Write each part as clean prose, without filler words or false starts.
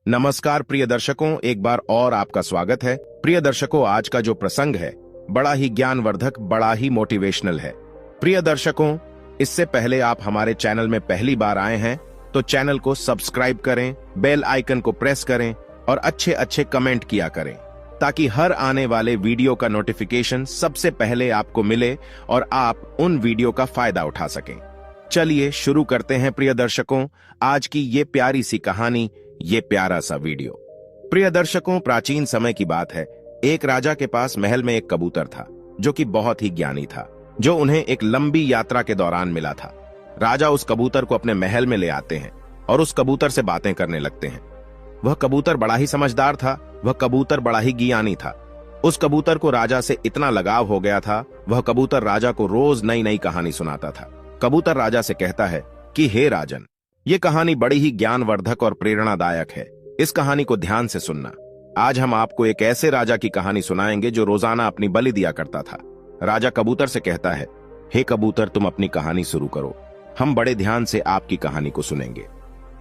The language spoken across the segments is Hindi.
नमस्कार प्रिय दर्शकों, एक बार और आपका स्वागत है। प्रिय दर्शकों, आज का जो प्रसंग है बड़ा ही ज्ञानवर्धक, बड़ा ही मोटिवेशनल है। प्रिय दर्शकों, इससे पहले आप हमारे चैनल में पहली बार आए हैं तो चैनल को सब्सक्राइब करें, बेल आइकन को प्रेस करें और अच्छे अच्छे कमेंट किया करें ताकि हर आने वाले वीडियो का नोटिफिकेशन सबसे पहले आपको मिले और आप उन वीडियो का फायदा उठा सकें। चलिए शुरू करते हैं प्रिय दर्शकों, आज की ये प्यारी सी कहानी, ये प्यारा सा वीडियो। प्रिय दर्शकों, प्राचीन समय की बात है। एक राजा के पास महल में एक कबूतर था जो कि बहुत ही ज्ञानी था, जो उन्हें एक लंबी यात्रा के दौरान मिला था। राजा उस कबूतर को अपने महल में ले आते हैं और उस कबूतर से बातें करने लगते हैं। वह कबूतर बड़ा ही समझदार था, वह कबूतर बड़ा ही ज्ञानी था। उस कबूतर को राजा से इतना लगाव हो गया था, वह कबूतर राजा को रोज नई नई कहानी सुनाता था। कबूतर राजा से कहता है कि हे राजन, ये कहानी बड़ी ही ज्ञानवर्धक और प्रेरणादायक है। इस कहानी को ध्यान से सुनना। आज हम आपको एक ऐसे राजा की कहानी सुनाएंगे जो रोजाना अपनी बलि दिया करता था। राजा कबूतर से कहता है, हे कबूतर, तुम अपनी कहानी शुरू करो, हम बड़े ध्यान से आपकी कहानी को सुनेंगे।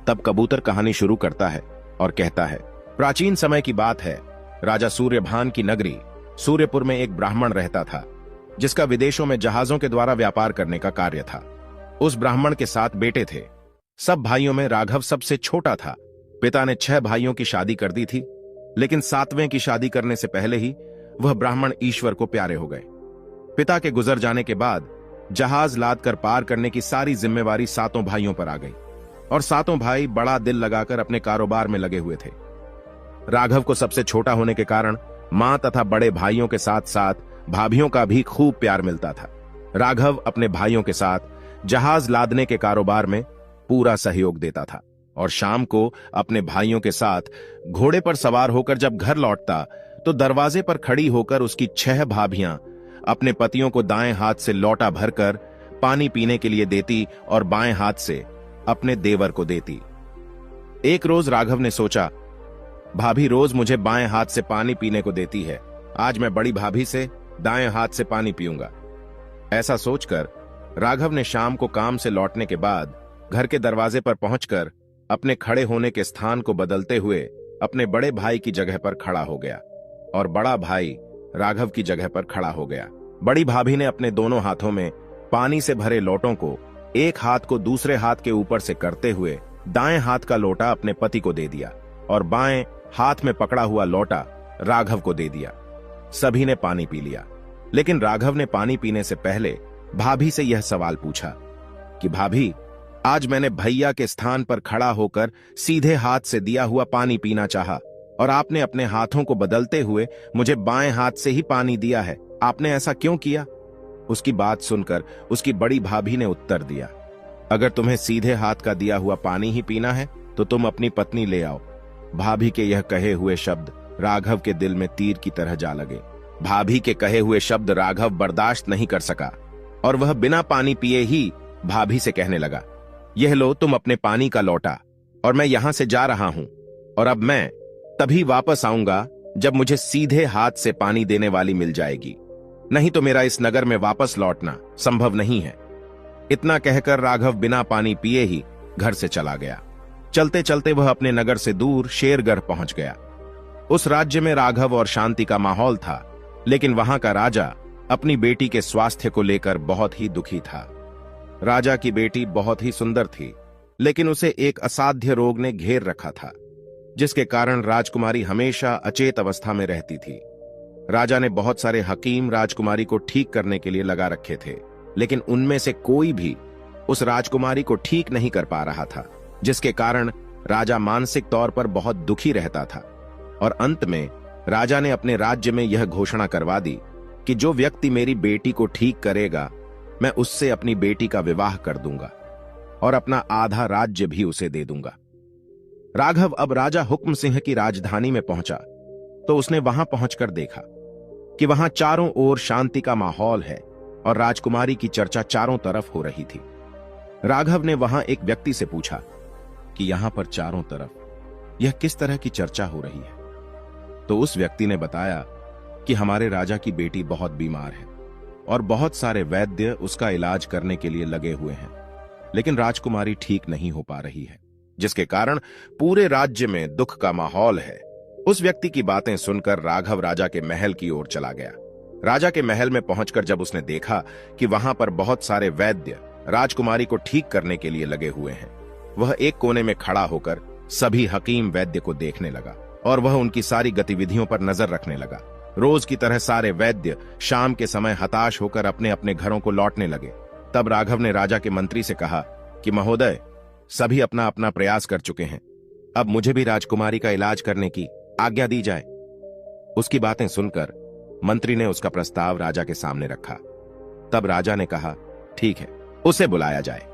तब कबूतर कहानी शुरू करता है और कहता है, प्राचीन समय की बात है। राजा सूर्यभान की नगरी सूर्यपुर में एक ब्राह्मण रहता था जिसका विदेशों में जहाजों के द्वारा व्यापार करने का कार्य था। उस ब्राह्मण के 7 बेटे थे। सब भाइयों में राघव सबसे छोटा था। पिता ने 6 भाइयों की शादी कर दी थी, लेकिन 7वें की शादी करने से पहले ही वह ब्राह्मण ईश्वर को प्यारे हो गए। पिता के गुजर जाने के बाद जहाज लाद कर पार करने की सारी जिम्मेवारी 7 भाइयों पर आ गई और 7 भाई बड़ा दिल लगाकर अपने कारोबार में लगे हुए थे। राघव को सबसे छोटा होने के कारण मां तथा बड़े भाइयों के साथ साथ भाभियों का भी खूब प्यार मिलता था। राघव अपने भाइयों के साथ जहाज लादने के कारोबार में पूरा सहयोग देता था और शाम को अपने भाइयों के साथ घोड़े पर सवार होकर जब घर लौटता तो दरवाजे पर खड़ी होकर उसकी 6 भाभियां अपने पतियों को दाएं हाथ से लोटा भरकर पानी पीने के लिए देती और बाएं हाथ से अपने देवर को देती। एक रोज राघव ने सोचा, भाभी रोज मुझे बाएं हाथ से पानी पीने को देती है, आज मैं बड़ी भाभी से दाएं हाथ से पानी पीऊंगा। ऐसा सोचकर राघव ने शाम को काम से लौटने के बाद घर के दरवाजे पर पहुंचकर अपने खड़े होने के स्थान को बदलते हुए अपने बड़े भाई की जगह पर खड़ा हो गया और बड़ा भाई राघव की जगह पर खड़ा हो गया। बड़ी भाभी ने अपने दोनों हाथों में पानी से भरे लोटों को एक हाथ को दूसरे हाथ के ऊपर से करते हुए दाएं हाथ का लोटा अपने पति को दे दिया और बाएं हाथ में पकड़ा हुआ लोटा राघव को दे दिया। सभी ने पानी पी लिया, लेकिन राघव ने पानी पीने से पहले भाभी से यह सवाल पूछा कि भाभी, आज मैंने भैया के स्थान पर खड़ा होकर सीधे हाथ से दिया हुआ पानी पीना चाहा और आपने अपने हाथों को बदलते हुए मुझे बाएं हाथ से ही पानी दिया है, आपने ऐसा क्यों किया? उसकी बात सुनकर उसकी बड़ी भाभी ने उत्तर दिया, अगर तुम्हें सीधे हाथ का दिया हुआ पानी ही पीना है तो तुम अपनी पत्नी ले आओ। भाभी के यह कहे हुए शब्द राघव के दिल में तीर की तरह जा लगे। भाभी के कहे हुए शब्द राघव बर्दाश्त नहीं कर सका और वह बिना पानी पिए ही भाभी से कहने लगा, यह लो तुम अपने पानी का लोटा और मैं यहां से जा रहा हूं और अब मैं तभी वापस आऊंगा जब मुझे सीधे हाथ से पानी देने वाली मिल जाएगी, नहीं तो मेरा इस नगर में वापस लौटना संभव नहीं है। इतना कहकर राघव बिना पानी पिए ही घर से चला गया। चलते चलते वह अपने नगर से दूर शेरगढ़ पहुंच गया। उस राज्य में राघव और शांति का माहौल था, लेकिन वहां का राजा अपनी बेटी के स्वास्थ्य को लेकर बहुत ही दुखी था। राजा की बेटी बहुत ही सुंदर थी, लेकिन उसे एक असाध्य रोग ने घेर रखा था, जिसके कारण राजकुमारी हमेशा अचेत अवस्था में रहती थी। राजा ने बहुत सारे हकीम राजकुमारी को ठीक करने के लिए लगा रखे थे, लेकिन उनमें से कोई भी उस राजकुमारी को ठीक नहीं कर पा रहा था, जिसके कारण राजा मानसिक तौर पर बहुत दुखी रहता था। और अंत में राजा ने अपने राज्य में यह घोषणा करवा दी कि जो व्यक्ति मेरी बेटी को ठीक करेगा, मैं उससे अपनी बेटी का विवाह कर दूंगा और अपना आधा राज्य भी उसे दे दूंगा। राघव अब राजा हुक्म सिंह की राजधानी में पहुंचा तो उसने वहां पहुंचकर देखा कि वहां चारों ओर शांति का माहौल है और राजकुमारी की चर्चा चारों तरफ हो रही थी। राघव ने वहां एक व्यक्ति से पूछा कि यहां पर चारों तरफ यह किस तरह की चर्चा हो रही है? तो उस व्यक्ति ने बताया कि हमारे राजा की बेटी बहुत बीमार है और बहुत सारे वैद्य उसका इलाज करने के लिए लगे हुए हैं, लेकिन राजकुमारी ठीक नहीं हो पा रही है, जिसके कारण पूरे राज्य में दुख का माहौल है। उस व्यक्ति की बातें सुनकर राघव राजा के महल की ओर चला गया। राजा के महल में पहुंचकर जब उसने देखा कि वहां पर बहुत सारे वैद्य राजकुमारी को ठीक करने के लिए लगे हुए हैं, वह एक कोने में खड़ा होकर सभी हकीम वैद्य को देखने लगा और वह उनकी सारी गतिविधियों पर नजर रखने लगा। रोज की तरह सारे वैद्य शाम के समय हताश होकर अपने अपने घरों को लौटने लगे। तब राघव ने राजा के मंत्री से कहा कि महोदय, सभी अपना अपना प्रयास कर चुके हैं, अब मुझे भी राजकुमारी का इलाज करने की आज्ञा दी जाए। उसकी बातें सुनकर मंत्री ने उसका प्रस्ताव राजा के सामने रखा। तब राजा ने कहा, ठीक है, उसे बुलाया जाए।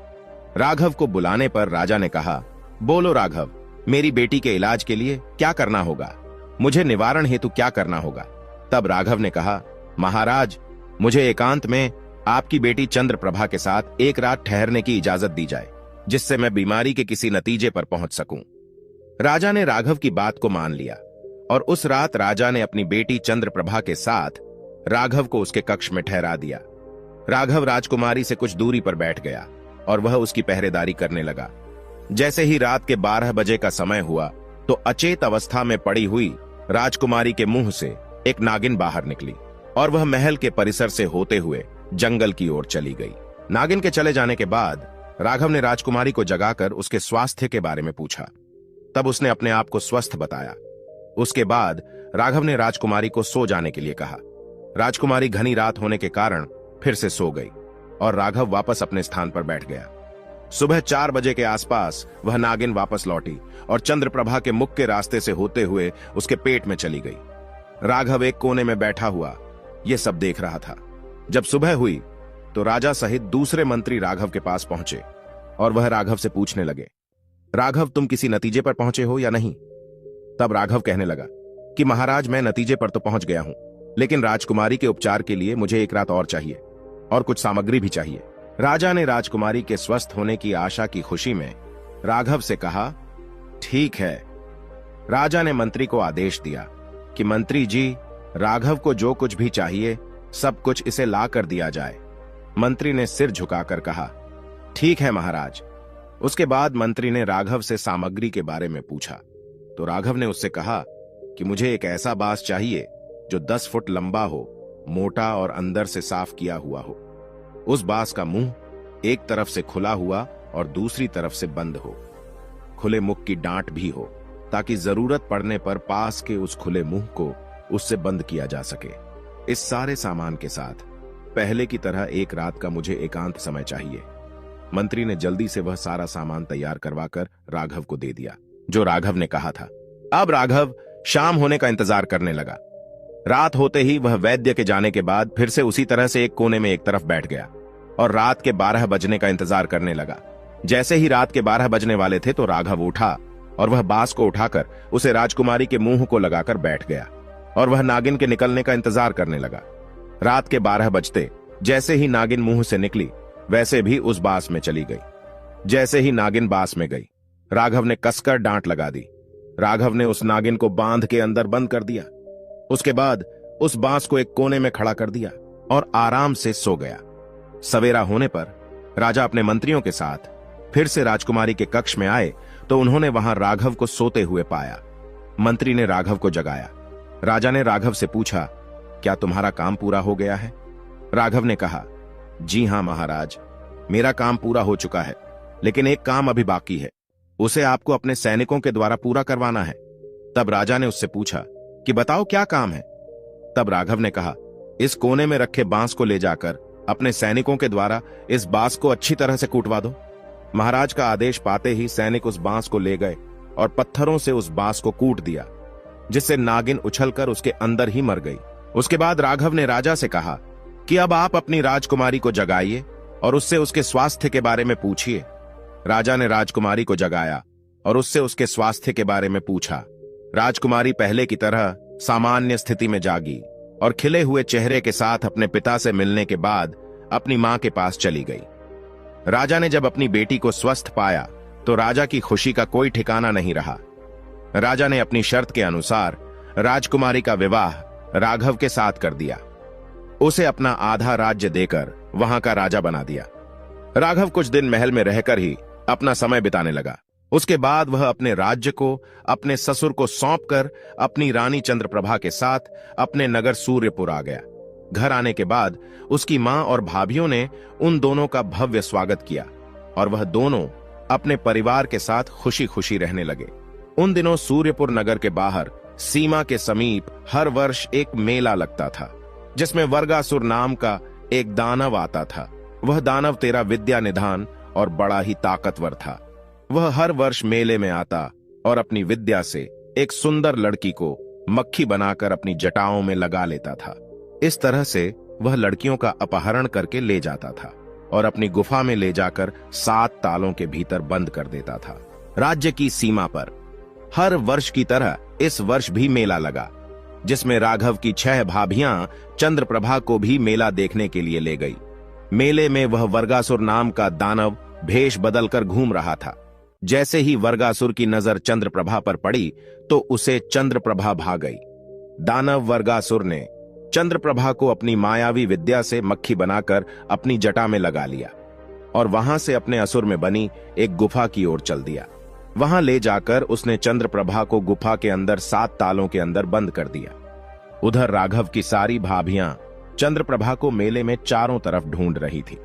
राघव को बुलाने पर राजा ने कहा, बोलो राघव, मेरी बेटी के इलाज के लिए क्या करना होगा? मुझे निवारण हेतु क्या करना होगा? तब राघव ने कहा, महाराज, मुझे एकांत में आपकी बेटी चंद्रप्रभा के साथ एक रात ठहरने की इजाजत दी जाए, जिससे मैं बीमारी के किसी नतीजे पर पहुंच सकूं। राजा ने राघव की बात को मान लिया और उस रात राजा ने अपनी बेटी चंद्रप्रभा के साथ राघव को उसके कक्ष में ठहरा दिया। राघव राजकुमारी से कुछ दूरी पर बैठ गया और वह उसकी पहरेदारी करने लगा। जैसे ही रात के 12 बजे का समय हुआ तो अचेत अवस्था में पड़ी हुई राजकुमारी के मुंह से एक नागिन बाहर निकली और वह महल के परिसर से होते हुए जंगल की ओर चली गई। नागिन के चले जाने के बाद राघव ने राजकुमारी को जगाकर उसके स्वास्थ्य के बारे में पूछा। तब उसने अपने आप को स्वस्थ बताया। उसके बाद राघव ने राजकुमारी को सो जाने के लिए कहा। राजकुमारी घनी रात होने के कारण फिर से सो गई और राघव वापस अपने स्थान पर बैठ गया। सुबह 4 बजे के आसपास वह नागिन वापस लौटी और चंद्रप्रभा के मुख के रास्ते से होते हुए उसके पेट में चली गई। राघव एक कोने में बैठा हुआ यह सब देख रहा था। जब सुबह हुई तो राजा सहित दूसरे मंत्री राघव के पास पहुंचे और वह राघव से पूछने लगे, राघव, तुम किसी नतीजे पर पहुंचे हो या नहीं? तब राघव कहने लगा कि महाराज, मैं नतीजे पर तो पहुंच गया हूं, लेकिन राजकुमारी के उपचार के लिए मुझे एक रात और चाहिए और कुछ सामग्री भी चाहिए। राजा ने राजकुमारी के स्वस्थ होने की आशा की खुशी में राघव से कहा, ठीक है। राजा ने मंत्री को आदेश दिया कि मंत्री जी, राघव को जो कुछ भी चाहिए सब कुछ इसे ला कर दिया जाए। मंत्री ने सिर झुकाकर कहा, ठीक है महाराज। उसके बाद मंत्री ने राघव से सामग्री के बारे में पूछा तो राघव ने उससे कहा कि मुझे एक ऐसा बांस चाहिए जो 10 फुट लंबा हो, मोटा और अंदर से साफ किया हुआ हो। उस बांस का मुंह एक तरफ से खुला हुआ और दूसरी तरफ से बंद हो। खुले मुख की डांट भी हो ताकि जरूरत पड़ने पर पास के उस खुले मुंह को उससे बंद किया जा सके। इस सारे सामान के साथ पहले की तरह एक रात का मुझे एकांत समय चाहिए। मंत्री ने जल्दी से वह सारा सामान तैयार करवाकर राघव को दे दिया जो राघव ने कहा था। अब राघव शाम होने का इंतजार करने लगा। रात होते ही वह वैद्य के जाने के बाद फिर से उसी तरह से एक कोने में एक तरफ बैठ गया और रात के 12 बजने का इंतजार करने लगा। जैसे ही रात के 12 बजने वाले थे तो राघव उठा और वह बांस को उठाकर उसे राजकुमारी के मुंह को लगाकर बैठ गया और वह नागिन के निकलने का इंतजार करने लगा। रात के 12 बजते जैसे ही नागिन मुंह से निकली वैसे भी उस बांस में चली गई। जैसे ही नागिन बांस में गई, राघव ने कसकर डांट लगा दी। राघव ने उस नागिन को बांध के अंदर बंद कर दिया। उसके बाद उस बांस को एक कोने में खड़ा कर दिया और आराम से सो गया। सवेरा होने पर राजा अपने मंत्रियों के साथ फिर से राजकुमारी के कक्ष में आए तो उन्होंने वहां राघव को सोते हुए पाया। मंत्री ने राघव को जगाया। राजा ने राघव से पूछा, क्या तुम्हारा काम पूरा हो गया है? राघव ने कहा, जी हां महाराज, मेरा काम पूरा हो चुका है, लेकिन एक काम अभी बाकी है, उसे आपको अपने सैनिकों के द्वारा पूरा करवाना है। तब राजा ने उससे पूछा कि बताओ क्या काम है? तब राघव ने कहा, इस कोने में रखे बांस को ले जाकर अपने सैनिकों के द्वारा इस बांस को अच्छी तरह से कूटवा दो। महाराज का आदेश पाते ही सैनिक उस बांस को ले गए और पत्थरों से उस बांस को कूट दिया, जिससे नागिन उछलकर उसके अंदर ही मर गई। उसके बाद राघव ने राजा से कहा कि अब आप अपनी राजकुमारी को जगाइए और उससे उसके स्वास्थ्य के बारे में पूछिए। राजा ने राजकुमारी को जगाया और उससे उसके स्वास्थ्य के बारे में पूछा। राजकुमारी पहले की तरह सामान्य स्थिति में जागी और खिले हुए चेहरे के साथ अपने पिता से मिलने के बाद अपनी मां के पास चली गई। राजा ने जब अपनी बेटी को स्वस्थ पाया तो राजा की खुशी का कोई ठिकाना नहीं रहा। राजा ने अपनी शर्त के अनुसार राजकुमारी का विवाह राघव के साथ कर दिया। उसे अपना आधा राज्य देकर वहां का राजा बना दिया। राघव कुछ दिन महल में रहकर ही अपना समय बिताने लगा। उसके बाद वह अपने राज्य को अपने ससुर को सौंपकर अपनी रानी चंद्रप्रभा के साथ अपने नगर सूर्यपुर आ गया। घर आने के बाद उसकी मां और भाभियों ने उन दोनों का भव्य स्वागत किया और वह दोनों अपने परिवार के साथ खुशी खुशी रहने लगे। उन दिनों सूर्यपुर नगर के बाहर सीमा के समीप हर वर्ष एक मेला लगता था, जिसमें वर्गासुर नाम का एक दानव आता था। वह दानव तेरा विद्या निधान और बड़ा ही ताकतवर था। वह हर वर्ष मेले में आता और अपनी विद्या से एक सुंदर लड़की को मक्खी बनाकर अपनी जटाओं में लगा लेता था। इस तरह से वह लड़कियों का अपहरण करके ले जाता था और अपनी गुफा में ले जाकर 7 तालों के भीतर बंद कर देता था। राज्य की सीमा पर हर वर्ष की तरह इस वर्ष भी मेला लगा, जिसमें राघव की 6 भाभियां चंद्रप्रभा को भी मेला देखने के लिए ले गई। मेले में वह वर्गासुर नाम का दानव भेष बदलकर घूम रहा था। जैसे ही वर्गासुर की नजर चंद्रप्रभा पर पड़ी तो उसे चंद्रप्रभा भा गई। दानव वर्गासुर ने चंद्रप्रभा को अपनी मायावी विद्या से मक्खी बनाकर अपनी जटा में लगा लिया और वहां से अपने असुर में बनी एक गुफा की ओर चल दिया। वहां ले जाकर उसने चंद्रप्रभा को गुफा के अंदर 7 तालों के अंदर बंद कर दिया। उधर राघव की सारी भाभियां चंद्रप्रभा को मेले में चारों तरफ ढूंढ रही थी।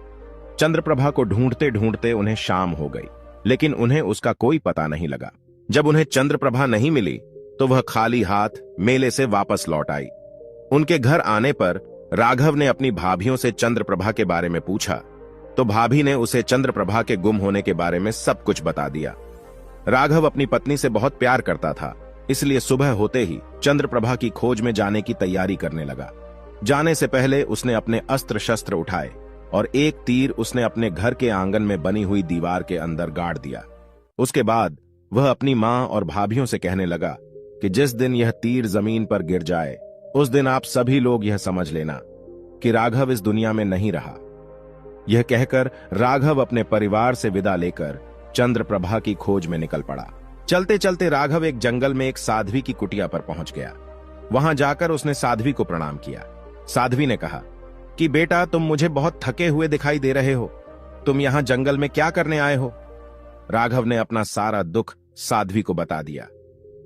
चंद्रप्रभा को ढूंढते ढूंढते उन्हें शाम हो गई, लेकिन उन्हें उसका कोई पता नहीं लगा। जब उन्हें चंद्रप्रभा नहीं मिली तो वह खाली हाथ मेले से वापस लौट आई। उनके घर आने पर राघव ने अपनी भाभियों से चंद्रप्रभा के बारे में पूछा तो भाभी ने उसे चंद्रप्रभा के गुम होने के बारे में सब कुछ बता दिया। राघव अपनी पत्नी से बहुत प्यार करता था, इसलिए सुबह होते ही चंद्रप्रभा की खोज में जाने की तैयारी करने लगा। जाने से पहले उसने अपने अस्त्र शस्त्र उठाए और एक तीर उसने अपने घर के आंगन में बनी हुई दीवार के अंदर गाड़ दिया। उसके बाद वह अपनी मां और भाभियों से कहने लगा कि जिस दिन यह तीर जमीन पर गिर जाए उस दिन आप सभी लोग यह समझ लेना कि राघव इस दुनिया में नहीं रहा। यह कहकर राघव अपने परिवार से विदा लेकर चंद्रप्रभा की खोज में निकल पड़ा। चलते चलते राघव एक जंगल में एक साध्वी की कुटिया पर पहुंच गया। वहां जाकर उसने साध्वी को प्रणाम किया। साध्वी ने कहा कि बेटा, तुम मुझे बहुत थके हुए दिखाई दे रहे हो, तुम यहां जंगल में क्या करने आए हो? राघव ने अपना सारा दुख साध्वी को बता दिया।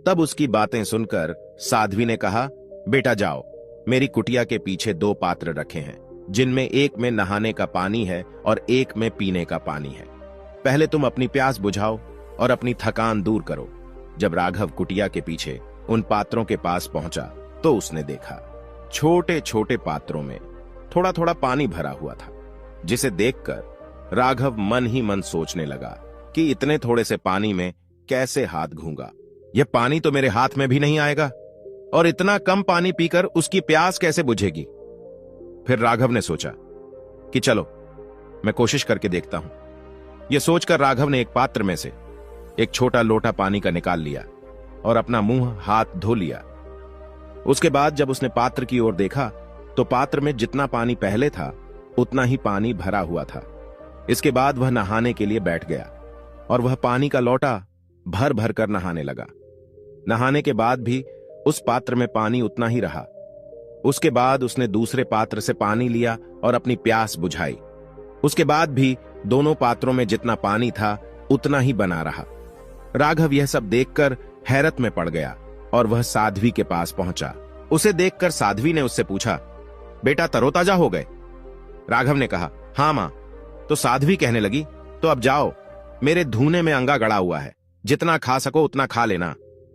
तब उसकी बातें सुनकर साध्वी ने कहा, बेटा जाओ, मेरी कुटिया के पीछे 2 पात्र रखे हैं, जिनमें एक में नहाने का पानी है और एक में पीने का पानी है। पहले तुम अपनी प्यास बुझाओ और अपनी थकान दूर करो। जब राघव कुटिया के पीछे उन पात्रों के पास पहुंचा तो उसने देखा छोटे छोटे पात्रों में थोड़ा थोड़ा पानी भरा हुआ था, जिसे देखकर राघव मन ही मन सोचने लगा कि इतने थोड़े से पानी में कैसे हाथ घूंगा। यह पानी तो मेरे हाथ में भी नहीं आएगा और इतना कम पानी पीकर उसकी प्यास कैसे बुझेगी। फिर राघव ने सोचा कि चलो मैं कोशिश करके देखता हूं। यह सोचकर राघव ने एक पात्र में से एक छोटा लोटा पानी का निकाल लिया और अपना मुंह हाथ धो लिया। उसके बाद जब उसने पात्र की ओर देखा तो पात्र में जितना पानी पहले था उतना ही पानी भरा हुआ था। इसके बाद वह नहाने के लिए बैठ गया और वह पानी का लोटा भर भर कर नहाने लगा। नहाने के बाद भी उस पात्र में पानी उतना ही रहा। उसके बाद उसने दूसरे पात्र से पानी लिया और अपनी प्यास बुझाई। उसके बाद भी दोनों पात्रों में जितना पानी था उतना ही बना रहा। राघव यह सब देखकर हैरत में पड़ गया और वह साध्वी के पास पहुंचा। उसे देखकर साध्वी ने उससे पूछा, बेटा तरोताजा हो गए? राघव ने कहा, हां मां। तो साध्वी कहने लगी, तो अब जाओ, मेरे धूने में अंगा गड़ा हुआ है, जितना खा सको उतना खा लेना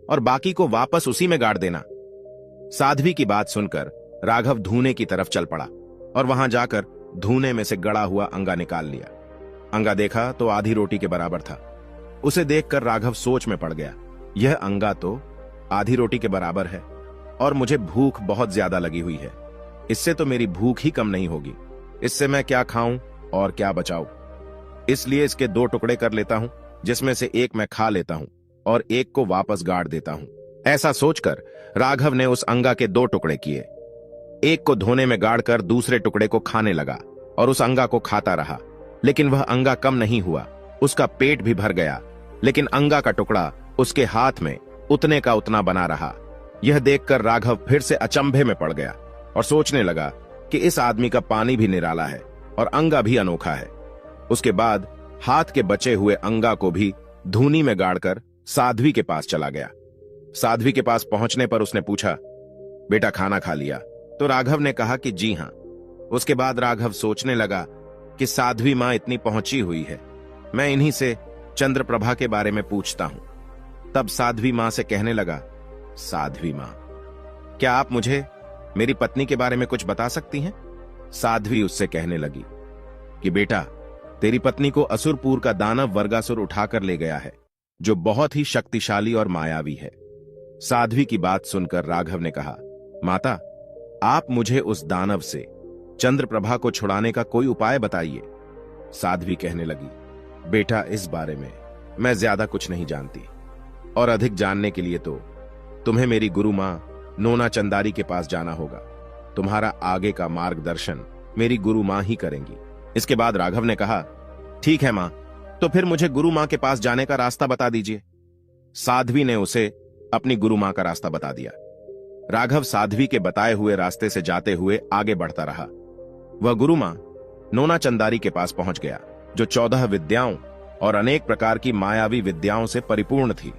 और बाकी को वापस उसी में गाड़ देना। साध्वी की बात सुनकर राघव धूने की तरफ चल पड़ा और वहां जाकर धूने में से गड़ा हुआ अंगा निकाल लिया। अंगा देखा तो आधी रोटी के बराबर था। उसे देखकर राघव सोच में पड़ गया, यह अंगा तो आधी रोटी के बराबर है और मुझे भूख बहुत ज्यादा लगी हुई है। इससे तो मेरी भूख ही कम नहीं होगी। इससे मैं क्या खाऊं और क्या बचाऊं? इसलिए इसके 2 टुकड़े कर लेता हूं, जिसमें से एक मैं खा लेता हूं और एक को वापस गाड़ देता हूं। ऐसा सोचकर राघव ने उस अंगा के 2 टुकड़े किए। एक को धोने में गाड़कर दूसरे टुकड़े को खाने लगा और उस अंगा को खाता रहा, लेकिन वह अंगा कम नहीं हुआ। उसका पेट भी भर गया, लेकिन अंगा का टुकड़ा उसके हाथ में उतने का उतना बना रहा। यह देखकर राघव फिर से अचंभे में पड़ गया और सोचने लगा कि इस आदमी का पानी भी निराला है और अंगा भी अनोखा है। उसके बाद हाथ के बचे हुए अंगा को भी धूनी में गाड़कर साध्वी के पास चला गया। साध्वी के पास पहुंचने पर उसने पूछा, बेटा खाना खा लिया? तो राघव ने कहा कि जी हां। उसके बाद राघव सोचने लगा कि साध्वी मां इतनी पहुंची हुई है, मैं इन्हीं से चंद्रप्रभा के बारे में पूछता हूं। तब साध्वी मां से कहने लगा, साध्वी मां, क्या आप मुझे मेरी पत्नी के बारे में कुछ बता सकती हैं? साध्वी उससे कहने लगी कि बेटा, तेरी पत्नी को असुरपुर का दानव वर्गासुर उठाकर ले गया है, जो बहुत ही शक्तिशाली और मायावी है। साध्वी की बात सुनकर राघव ने कहा, माता, आप मुझे उस दानव से चंद्रप्रभा को छुड़ाने का कोई उपाय बताइए। साध्वी कहने लगी, बेटा, इस बारे में मैं ज्यादा कुछ नहीं जानती, और अधिक जानने के लिए तो तुम्हें मेरी गुरु मां नोना चंदारी के पास जाना होगा। तुम्हारा आगे का मार्गदर्शन मेरी गुरु मां ही करेंगी। इसके बाद राघव ने कहा, ठीक है मां, तो फिर मुझे गुरु मां के पास जाने का रास्ता बता दीजिए। साध्वी ने उसे अपनी गुरु मां का रास्ता बता दिया। राघव साध्वी के बताए हुए रास्ते से जाते हुए आगे बढ़ता रहा। वह गुरु मां नोना चंदारी के पास पहुंच गया, जो 14 विद्याओं और अनेक प्रकार की मायावी विद्याओं से परिपूर्ण थी,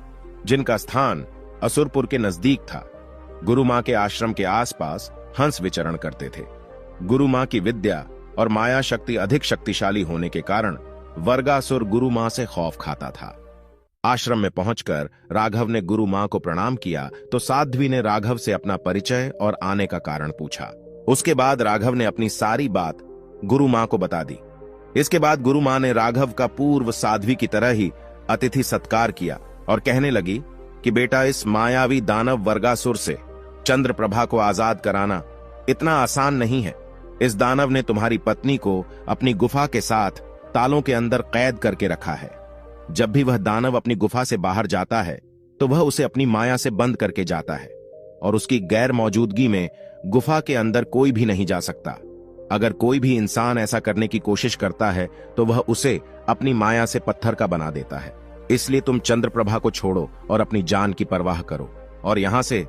जिनका स्थान असुरपुर के नजदीक था। गुरु मां के आश्रम के आसपास हंस विचरण करते थे। गुरु मां की विद्या और माया शक्ति अधिक शक्तिशाली होने के कारण वर्गासुर गुरु मां से खौफ खाता था। आश्रम में पहुंचकर राघव ने गुरु मां को प्रणाम किया तो साध्वी ने राघव से अपना परिचय और आने का कारण पूछा। उसके बाद राघव ने अपनी सारी बात गुरु मां को बता दी। इसके बाद गुरु मां ने राघव का पूर्व साध्वी की तरह ही अतिथि सत्कार किया और कहने लगी कि बेटा, इस मायावी दानव वर्गासुर से चंद्रप्रभा को आजाद कराना इतना आसान नहीं है। इस दानव ने तुम्हारी पत्नी को अपनी गुफा के साथ तालों के अंदर कैद करके रखा है। जब भी वह दानव अपनी गुफा से बाहर जाता है तो वह उसे अपनी माया से बंद करके जाता है, और उसकी गैर मौजूदगी में गुफा के अंदर कोई भी नहीं जा सकता। अगर कोई भी इंसान ऐसा करने की कोशिश करता है तो वह उसे अपनी माया से पत्थर का बना देता है। इसलिए तुम चंद्रप्रभा को छोड़ो और अपनी जान की परवाह करो, और यहां से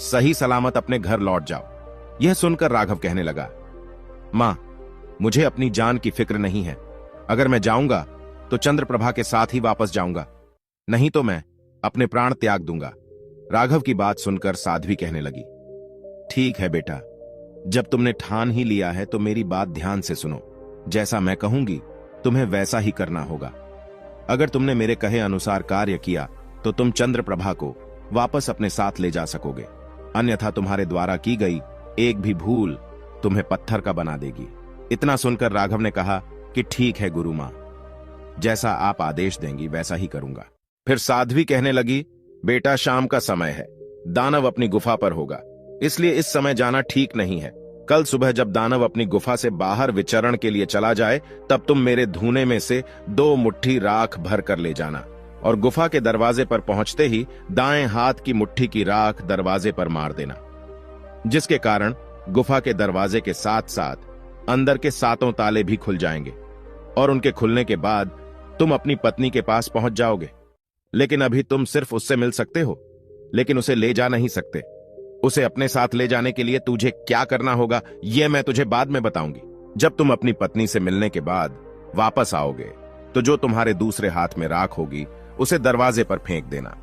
सही सलामत अपने घर लौट जाओ। यह सुनकर राघव कहने लगा, मां, मुझे अपनी जान की फिक्र नहीं है। अगर मैं जाऊंगा तो चंद्रप्रभा के साथ ही वापस जाऊंगा, नहीं तो मैं अपने प्राण त्याग दूंगा। राघव की बात सुनकर साध्वी कहने लगी, ठीक है बेटा, जब तुमने ठान ही लिया है तो मेरी बात ध्यान से सुनो। जैसा मैं कहूंगी तुम्हें वैसा ही करना होगा। अगर तुमने मेरे कहे अनुसार कार्य किया तो तुम चंद्रप्रभा को वापस अपने साथ ले जा सकोगे, अन्यथा तुम्हारे द्वारा की गई एक भी भूल तुम्हें पत्थर का बना देगी। इतना सुनकर राघव ने कहा कि ठीक है गुरु मां, जैसा आप आदेश देंगी वैसा ही करूंगा। फिर साध्वी कहने लगी, बेटा, शाम का समय है, दानव अपनी गुफा पर होगा, इसलिए इस समय जाना ठीक नहीं है। कल सुबह जब दानव अपनी गुफा से बाहर विचरण के लिए चला जाए तब तुम मेरे धूने में से 2 मुट्ठी राख भर कर ले जाना, और गुफा के दरवाजे पर पहुंचते ही दाएं हाथ की मुट्ठी की राख दरवाजे पर मार देना, जिसके कारण गुफा के दरवाजे के साथ साथ अंदर के 7 ताले भी खुल जाएंगे, और उनके खुलने के बाद तुम अपनी पत्नी के पास पहुंच जाओगे। लेकिन अभी तुम सिर्फ उससे मिल सकते हो, लेकिन उसे ले जा नहीं सकते। उसे अपने साथ ले जाने के लिए तुझे क्या करना होगा यह मैं तुझे बाद में बताऊंगी। जब तुम अपनी पत्नी से मिलने के बाद वापस आओगे तो जो तुम्हारे दूसरे हाथ में राख होगी उसे दरवाजे पर फेंक देना,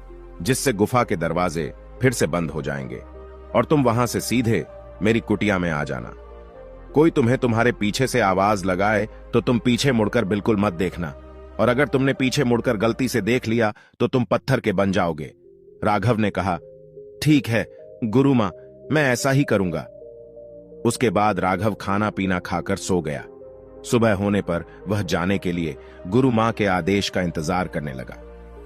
जिससे गुफा के दरवाजे फिर से बंद हो जाएंगे, और तुम वहां से सीधे मेरी कुटिया में आ जाना। कोई तुम्हें तुम्हारे पीछे से आवाज लगाए तो तुम पीछे मुड़कर बिल्कुल मत देखना, और अगर तुमने पीछे मुड़कर गलती से देख लिया तो तुम पत्थर के बन जाओगे। राघव ने कहा, ठीक है गुरु मां, मैं ऐसा ही करूंगा। उसके बाद राघव खाना पीना खाकर सो गया। सुबह होने पर वह जाने के लिए गुरु मां के आदेश का इंतजार करने लगा।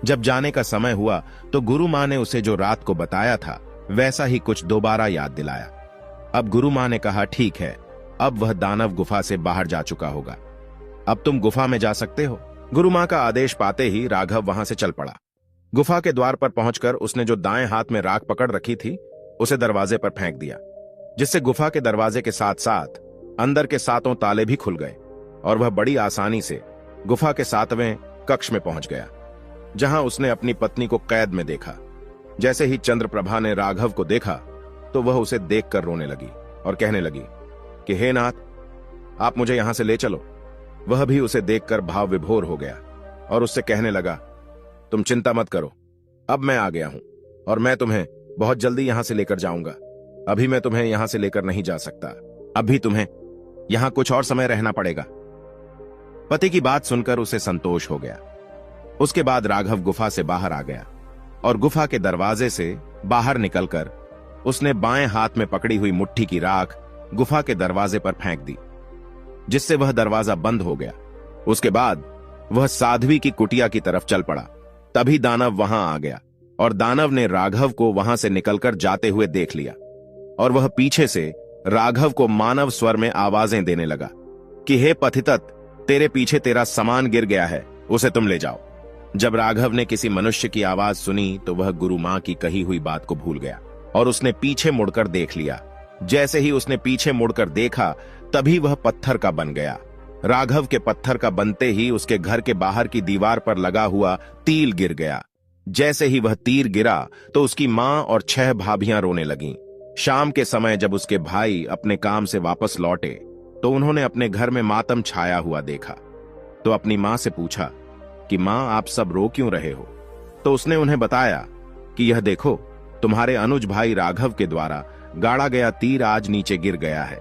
जब जाने का समय हुआ तो गुरु मां ने उसे जो रात को बताया था वैसा ही कुछ दोबारा याद दिलाया। अब गुरु मां ने कहा, ठीक है, अब वह दानव गुफा से बाहर जा चुका होगा, अब तुम गुफा में जा सकते हो। गुरु मां का आदेश पाते ही राघव वहां से चल पड़ा। गुफा के द्वार पर पहुंचकर उसने जो दाएं हाथ में राख पकड़ रखी थी उसे दरवाजे पर फेंक दिया, जिससे गुफा के दरवाजे के साथ साथ अंदर के 7 ताले भी खुल गए, और वह बड़ी आसानी से गुफा के 7वें कक्ष में पहुंच गया, जहां उसने अपनी पत्नी को कैद में देखा। जैसे ही चंद्रप्रभा ने राघव को देखा तो वह उसे देखकर रोने लगी और कहने लगी कि हे नाथ, आप मुझे यहां से ले चलो। वह भी उसे देखकर भाव विभोर हो गया और उससे कहने लगा तुम चिंता मत करो, अब मैं आ गया हूं और मैं तुम्हें बहुत जल्दी यहां से लेकर जाऊंगा। अभी मैं तुम्हें यहां से लेकर नहीं जा सकता, अभी तुम्हें यहां कुछ और समय रहना पड़ेगा। पति की बात सुनकर उसे संतोष हो गया। उसके बाद राघव गुफा से बाहर आ गया और गुफा के दरवाजे से बाहर निकलकर उसने बाएं हाथ में पकड़ी हुई मुट्ठी की राख गुफा के दरवाजे पर फेंक दी, जिससे वह दरवाजा बंद हो गया। उसके बाद वह साध्वी की कुटिया की तरफ चल पड़ा। तभी दानव वहां आ गया और दानव ने राघव को वहां से निकलकर जाते हुए देख लिया और वह पीछे से राघव को मानव स्वर में आवाजें देने लगा कि हे पथितत, तेरे पीछे तेरा सामान गिर गया है, उसे तुम ले जाओ। जब राघव ने किसी मनुष्य की आवाज सुनी तो वह गुरु मां की कही हुई बात को भूल गया और उसने पीछे मुड़कर देख लिया। जैसे ही उसने पीछे मुड़कर देखा तभी वह पत्थर का बन गया। राघव के पत्थर का बनते ही उसके घर के बाहर की दीवार पर लगा हुआ तीर गिर गया। जैसे ही वह तीर गिरा तो उसकी मां और 6 भाभियां रोने लगीं। शाम के समय जब उसके भाई अपने काम से वापस लौटे तो उन्होंने अपने घर में मातम छाया हुआ देखा, तो अपनी मां से पूछा कि मां, आप सब रो क्यों रहे हो? तो उसने उन्हें बताया कि यह देखो, तुम्हारे अनुज भाई राघव के द्वारा गाड़ा गया तीर आज नीचे गिर गया है।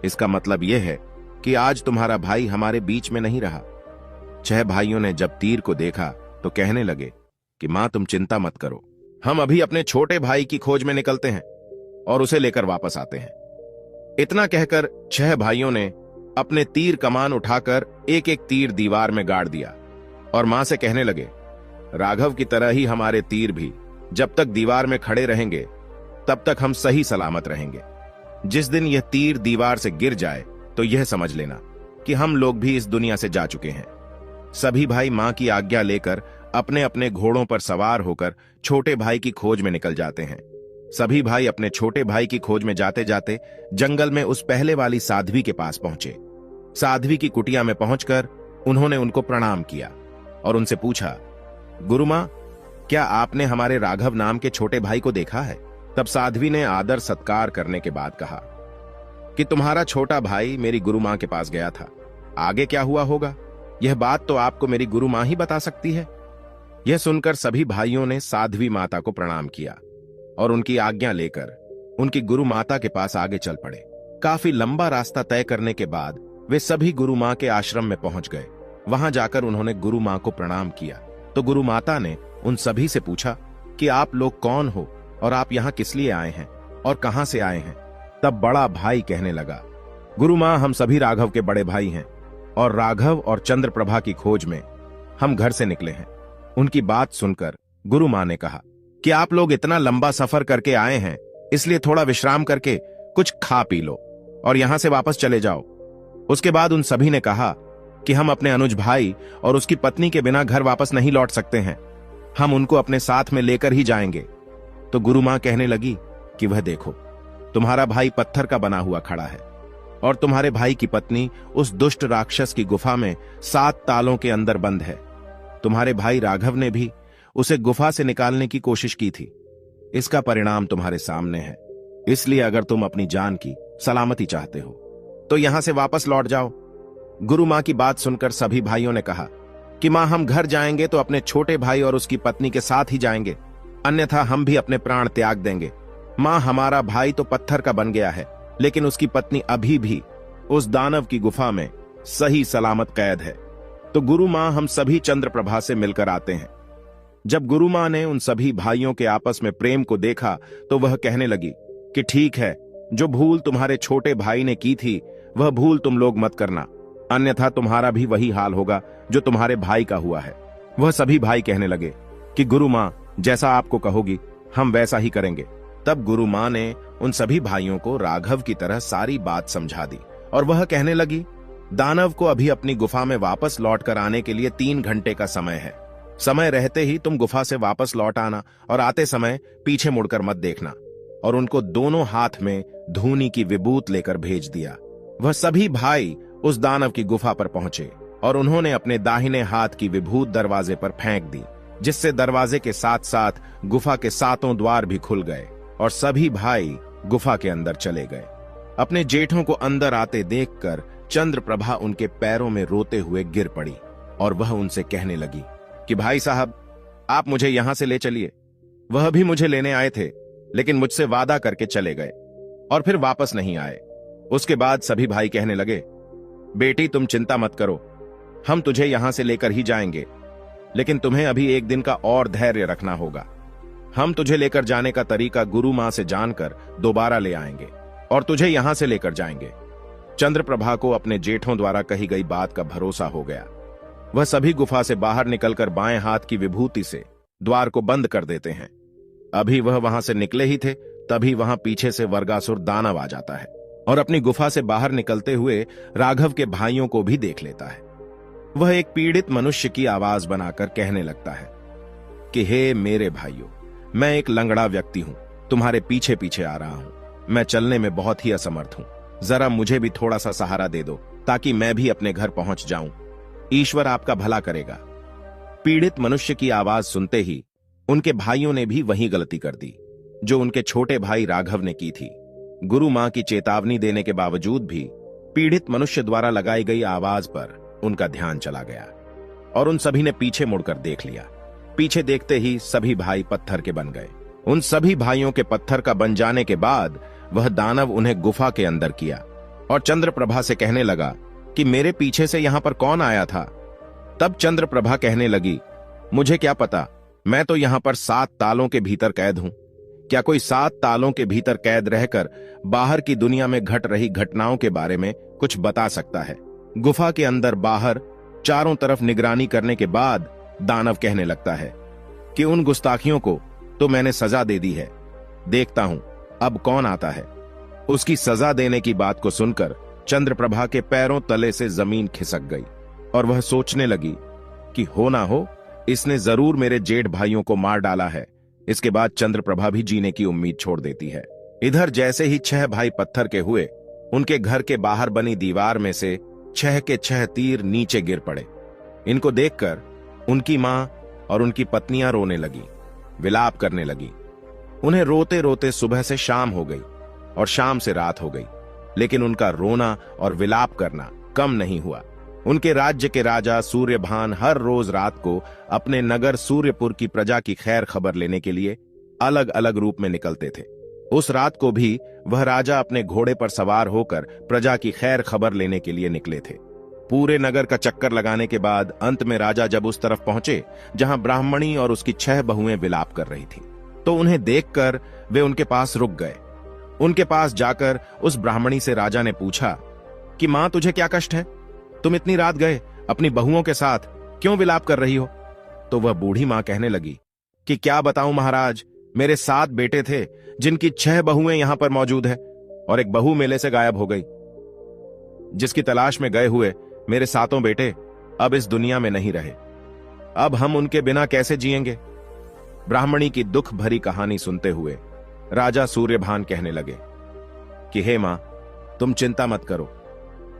इसका मतलब यह है कि आज तुम्हारा भाई हमारे बीच में नहीं रहा। 6 भाइयों ने जब तीर को देखा तो कहने लगे कि मां, तुम चिंता मत करो, हम अभी अपने छोटे भाई की खोज में निकलते हैं और उसे लेकर वापस आते हैं। इतना कहकर 6 भाइयों ने अपने तीर कमान उठाकर एक एक तीर दीवार में गाड़ दिया और मां से कहने लगे, राघव की तरह ही हमारे तीर भी जब तक दीवार में खड़े रहेंगे तब तक हम सही सलामत रहेंगे। जिस दिन यह तीर दीवार से गिर जाए तो यह समझ लेना कि हम लोग भी इस दुनिया से जा चुके हैं। सभी भाई मां की आज्ञा लेकर अपने अपने घोड़ों पर सवार होकर छोटे भाई की खोज में निकल जाते हैं। सभी भाई अपने छोटे भाई की खोज में जाते जाते जंगल में उस पहले वाली साध्वी के पास पहुंचे। साध्वी की कुटिया में पहुंचकर उन्होंने उनको प्रणाम किया और उनसे पूछा, गुरु मां, क्या आपने हमारे राघव नाम के छोटे भाई को देखा है? तब साध्वी ने आदर सत्कार करने के बाद कहा कि तुम्हारा छोटा भाई मेरी गुरु मां के पास गया था, आगे क्या हुआ होगा यह बात तो आपको मेरी गुरु मां ही बता सकती है। यह सुनकर सभी भाइयों ने साध्वी माता को प्रणाम किया और उनकी आज्ञा लेकर उनकी गुरु माता के पास आगे चल पड़े। काफी लंबा रास्ता तय करने के बाद वे सभी गुरु मां के आश्रम में पहुंच गए। वहां जाकर उन्होंने गुरु मां को प्रणाम किया तो गुरु माता ने उन सभी से पूछा कि आप लोग कौन हो और आप यहाँ किस लिए आए हैं और कहां से आए हैं? तब बड़ा भाई कहने लगा, गुरु मां, हम सभी राघव के बड़े भाई हैं और राघव और चंद्रप्रभा की खोज में हम घर से निकले हैं। उनकी बात सुनकर गुरु मां ने कहा कि आप लोग इतना लंबा सफर करके आए हैं, इसलिए थोड़ा विश्राम करके कुछ खा पी लो और यहां से वापस चले जाओ। उसके बाद उन सभी ने कहा कि हम अपने अनुज भाई और उसकी पत्नी के बिना घर वापस नहीं लौट सकते हैं, हम उनको अपने साथ में लेकर ही जाएंगे। तो गुरु मां कहने लगी कि वह देखो, तुम्हारा भाई पत्थर का बना हुआ खड़ा है और तुम्हारे भाई की पत्नी उस दुष्ट राक्षस की गुफा में 7 तालों के अंदर बंद है। तुम्हारे भाई राघव ने भी उसे गुफा से निकालने की कोशिश की थी। इसका परिणाम तुम्हारे सामने है। इसलिए अगर तुम अपनी जान की सलामती चाहते हो तो यहां से वापस लौट जाओ। गुरु मां की बात सुनकर सभी भाइयों ने कहा कि मां, हम घर जाएंगे तो अपने छोटे भाई और उसकी पत्नी के साथ ही जाएंगे, अन्यथा हम भी अपने प्राण त्याग देंगे। मां, हमारा भाई तो पत्थर का बन गया है, लेकिन उसकी पत्नी अभी भी उस दानव की गुफा में सही सलामत कैद है। तो गुरु मां, हम सभी चंद्रप्रभा से मिलकर आते हैं। जब गुरु मां ने उन सभी भाइयों के आपस में प्रेम को देखा तो वह कहने लगी कि ठीक है, जो भूल तुम्हारे छोटे भाई ने की थी वह भूल तुम लोग मत करना, अन्यथा तुम्हारा भी वही हाल होगा जो तुम्हारे भाई का हुआ है। वह सभी भाई कहने लगे कि गुरु मां, जैसा आपको कहोगी हम वैसा ही करेंगे। तब गुरु मां ने उन सभी भाइयों को राघव की तरह सारी बात समझा दी और वह कहने लगी, दानव को अभी अपनी गुफा में वापस लौट कर आने के लिए 3 घंटे का समय है। समय रहते ही तुम गुफा से वापस लौट आना और आते समय पीछे मुड़कर मत देखना। और उनको दोनों हाथ में धूनी की विभूत लेकर भेज दिया। वह सभी भाई उस दानव की गुफा पर पहुंचे और उन्होंने अपने दाहिने हाथ की विभूत दरवाजे पर फेंक दी, जिससे दरवाजे के साथ साथ गुफा के 7 द्वार भी खुल गए और सभी भाई गुफा के अंदर चले गए। अपने जेठों को अंदर आते देखकर चंद्रप्रभा उनके पैरों में रोते हुए गिर पड़ी और वह उनसे कहने लगी कि भाई साहब, आप मुझे यहां से ले चलिए। वह भी मुझे लेने आए थे, लेकिन मुझसे वादा करके चले गए और फिर वापस नहीं आए। उसके बाद सभी भाई कहने लगे, बेटी तुम चिंता मत करो, हम तुझे यहां से लेकर ही जाएंगे, लेकिन तुम्हें अभी एक दिन का और धैर्य रखना होगा। हम तुझे लेकर जाने का तरीका गुरु मां से जानकर दोबारा ले आएंगे और तुझे यहां से लेकर जाएंगे। चंद्रप्रभा को अपने जेठों द्वारा कही गई बात का भरोसा हो गया। वह सभी गुफा से बाहर निकलकर बाएं हाथ की विभूति से द्वार को बंद कर देते हैं। अभी वह वहां से निकले ही थे, तभी वहां पीछे से वर्गासुर दानव आ जाता है और अपनी गुफा से बाहर निकलते हुए राघव के भाइयों को भी देख लेता है। वह एक पीड़ित मनुष्य की आवाज बनाकर कहने लगता है कि हे मेरे भाइयों, मैं एक लंगड़ा व्यक्ति हूं, तुम्हारे पीछे पीछे आ रहा हूं। मैं चलने में बहुत ही असमर्थ हूं, जरा मुझे भी थोड़ा सा सहारा दे दो ताकि मैं भी अपने घर पहुंच जाऊं। ईश्वर आपका भला करेगा। पीड़ित मनुष्य की आवाज सुनते ही उनके भाइयों ने भी वही गलती कर दी जो उनके छोटे भाई राघव ने की थी। गुरु मां की चेतावनी देने के बावजूद भी पीड़ित मनुष्य द्वारा लगाई गई आवाज पर उनका ध्यान चला गया और उन सभी ने पीछे मुड़कर देख लिया। पीछे देखते ही सभी भाई पत्थर के बन गए। उन सभी भाइयों के पत्थर का बन जाने के बाद वह दानव उन्हें गुफा के अंदर किया और चंद्रप्रभा से कहने लगा कि मेरे पीछे से यहां पर कौन आया था। तब चंद्रप्रभा कहने लगी, मुझे क्या पता, मैं तो यहां पर 7 तालों के भीतर कैद हूं। क्या कोई 7 तालों के भीतर कैद रहकर बाहर की दुनिया में घट रही घटनाओं के बारे में कुछ बता सकता है? गुफा के अंदर बाहर चारों तरफ निगरानी करने के बाद दानव कहने लगता है कि उन गुस्ताखियों को तो मैंने सजा दे दी है, देखता हूं अब कौन आता है। उसकी सजा देने की बात को सुनकर चंद्रप्रभा के पैरों तले से जमीन खिसक गई और वह सोचने लगी कि हो ना हो इसने जरूर मेरे जेठ भाइयों को मार डाला है। इसके बाद चंद्रप्रभा भी जीने की उम्मीद छोड़ देती है। इधर जैसे ही 6 भाई पत्थर के हुए, उनके घर के बाहर बनी दीवार में से 6 के 6 तीर नीचे गिर पड़े। इनको देखकर उनकी मां और उनकी पत्नियां रोने लगी, विलाप करने लगी। उन्हें रोते रोते सुबह से शाम हो गई और शाम से रात हो गई, लेकिन उनका रोना और विलाप करना कम नहीं हुआ। उनके राज्य के राजा सूर्यभान हर रोज रात को अपने नगर सूर्यपुर की प्रजा की खैर खबर लेने के लिए अलग अलग रूप में निकलते थे। उस रात को भी वह राजा अपने घोड़े पर सवार होकर प्रजा की खैर खबर लेने के लिए निकले थे। पूरे नगर का चक्कर लगाने के बाद अंत में राजा जब उस तरफ पहुंचे जहां ब्राह्मणी और उसकी 6 बहुएं विलाप कर रही थी, तो उन्हें देखकर वे उनके पास रुक गए। उनके पास जाकर उस ब्राह्मणी से राजा ने पूछा कि मां, तुझे क्या कष्ट है? तुम इतनी रात गए अपनी बहुओं के साथ क्यों विलाप कर रही हो? तो वह बूढ़ी मां कहने लगी कि क्या बताऊं महाराज, मेरे 7 बेटे थे जिनकी 6 बहुएं यहां पर मौजूद है और एक बहू मेले से गायब हो गई। जिसकी तलाश में गए हुए मेरे 7 बेटे अब इस दुनिया में नहीं रहे। अब हम उनके बिना कैसे जिएंगे? ब्राह्मणी की दुख भरी कहानी सुनते हुए राजा सूर्यभान कहने लगे कि हे मां, तुम चिंता मत करो,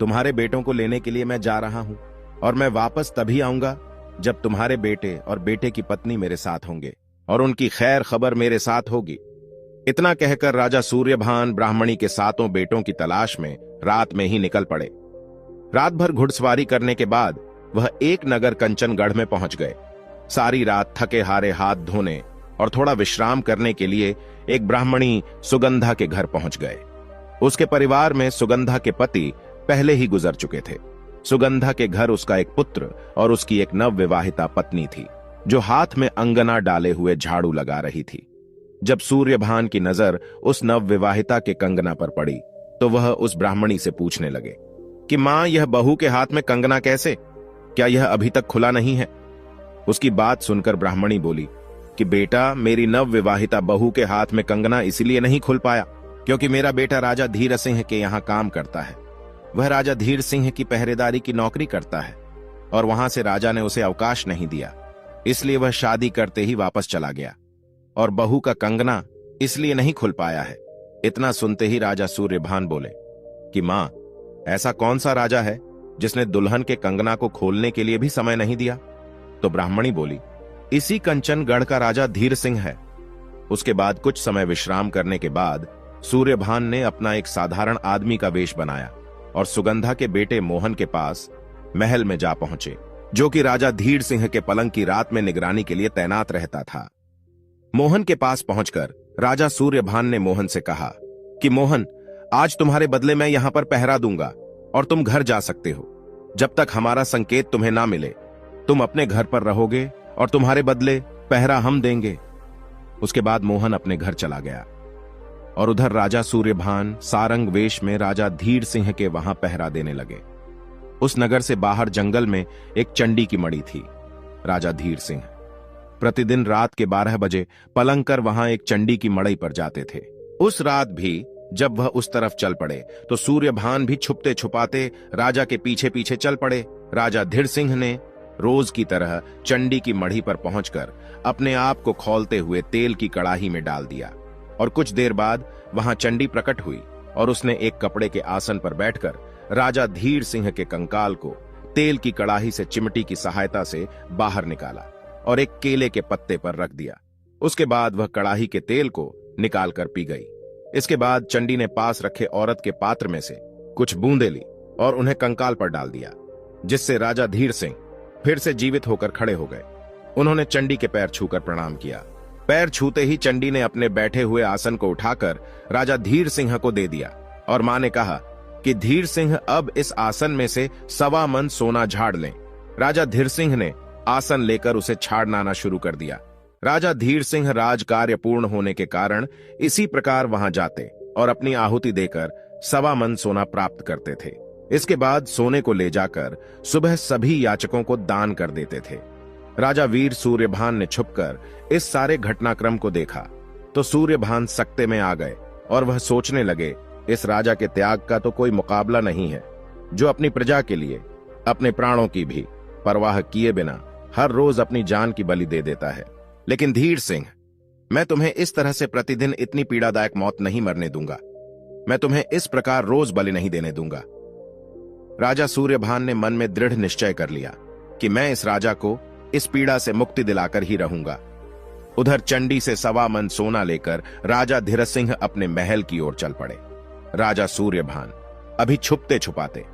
तुम्हारे बेटों को लेने के लिए मैं जा रहा हूं और मैं वापस तभी आऊंगा जब तुम्हारे बेटे और बेटे की पत्नी मेरे साथ होंगे और उनकी खैर खबर मेरे साथ होगी। इतना कहकर राजा सूर्यभान ब्राह्मणी के 7 बेटों की तलाश में रात में ही निकल पड़े। रात भर घुड़सवारी करने के बाद वह एक नगर कंचनगढ़ में पहुंच गए। सारी रात थके हारे हाथ धोने और थोड़ा विश्राम करने के लिए एक ब्राह्मणी सुगंधा के घर पहुंच गए। उसके परिवार में सुगंधा के पति पहले ही गुजर चुके थे। सुगंधा के घर उसका एक पुत्र और उसकी एक नवविवाहिता पत्नी थी, जो हाथ में अंगना डाले हुए झाड़ू लगा रही थी। जब सूर्यभान की नजर उस नवविवाहिता के कंगना पर पड़ी, तो वह उस ब्राह्मणी से पूछने लगे कि मां, यह बहू के हाथ में कंगना कैसे? क्या यह अभी तक खुला नहीं है? उसकी बात सुनकर ब्राह्मणी बोली कि बेटा, मेरी नवविवाहिता बहू के हाथ में कंगना इसलिए नहीं खुल पाया क्योंकि मेरा बेटा राजा धीर सिंह के यहां काम करता है। वह राजा धीर सिंह की पहरेदारी की नौकरी करता है और वहां से राजा ने उसे अवकाश नहीं दिया, इसलिए वह शादी करते ही वापस चला गया और बहू का कंगना इसलिए नहीं खुल पाया है। इतना सुनते ही राजा सूर्यभान बोले कि मां, ऐसा कौन सा राजा है जिसने दुल्हन के कंगना को खोलने के लिए भी समय नहीं दिया? तो ब्राह्मणी बोली, इसी कंचनगढ़ का राजा धीर सिंह है। उसके बाद कुछ समय विश्राम करने के बाद सूर्यभान ने अपना एक साधारण आदमी का वेश बनाया और सुगंधा के बेटे मोहन के पास महल में जा पहुंचे। जो कि राजा धीर सिंह के पलंग की रात में निगरानी के लिए तैनात रहता था। मोहन के पास पहुंचकर राजा सूर्यभान ने मोहन से कहा कि मोहन, आज तुम्हारे बदले मैं यहां पर पहरा दूंगा और तुम घर जा सकते हो। जब तक हमारा संकेत तुम्हें ना मिले तुम अपने घर पर रहोगे और तुम्हारे बदले पहरा हम देंगे। उसके बाद मोहन अपने घर चला गया और उधर राजा सूर्यभान सारंग वेश में राजा धीर सिंह के वहां पहरा देने लगे। उस नगर से बाहर जंगल में एक चंडी की मड़ी थी। राजा धीर सिंह प्रतिदिन रात के 12 बजे पलंग कर वहां एक चंडी की मड़ई पर जाते थे। उस रात भी जब वह उस तरफ चल पड़े तो सूर्यभान भी छुपते छुपाते राजा के पीछे पीछे चल पड़े। राजा धीर सिंह ने रोज की तरह चंडी की मढ़ी पर पहुंचकर अपने आप को खौलते हुए तेल की कड़ाही में डाल दिया और कुछ देर बाद वहां चंडी प्रकट हुई और उसने एक कपड़े के आसन पर बैठकर राजा धीर सिंह के कंकाल को तेल की कड़ाही से चिमटी की सहायता से बाहर निकाला और एक केले के पत्ते पर रख दिया। उसके बाद वह कड़ाही के तेल को निकालकर पी गई। इसके बाद चंडी ने पास रखे औरत के पात्र में से कुछ बूंदे ली और उन्हें कंकाल पर डाल दिया, जिससे राजा धीर सिंह फिर से जीवित होकर खड़े हो गए। उन्होंने चंडी के पैर छूकर प्रणाम किया। पैर छूते ही चंडी ने अपने बैठे हुए आसन को उठाकर राजा धीर सिंह को दे दिया और मां ने कहा कि धीर सिंह अब इस आसन में से 1.25 मन सोना झाड़ लें। राजा धीर सिंह ने आसन लेकर उसे छाड़ना शुरू कर दिया। राजा धीर सिंह राज कार्य पूर्ण होने के कारण इसी प्रकार वहां जाते और अपनी आहुति देकर 1.25 मन सोना प्राप्त करते थे। इसके बाद सोने को ले जाकर सुबह सभी याचकों को दान कर देते थे। राजा वीर सूर्यभान ने छुपकर इस सारे घटनाक्रम को देखा तो सूर्यभान सकते में आ गए और वह सोचने लगे, इस राजा के त्याग का तो कोई मुकाबला नहीं है, जो अपनी प्रजा के लिए अपने प्राणों की भी परवाह किए बिना हर रोज अपनी जान की बलि दे देता है। लेकिन धीर सिंह, मैं तुम्हें इस तरह से प्रतिदिन इतनी पीड़ादायक मौत नहीं मरने दूंगा। मैं तुम्हें इस प्रकार रोज बलि नहीं देने दूंगा। राजा सूर्यभान ने मन में दृढ़ निश्चय कर लिया कि मैं इस राजा को इस पीड़ा से मुक्ति दिलाकर ही रहूंगा। उधर चंडी से 1.25 मन सोना लेकर राजा धीर सिंह अपने महल की ओर चल पड़े। राजा सूर्यभान अभी छुपते छुपाते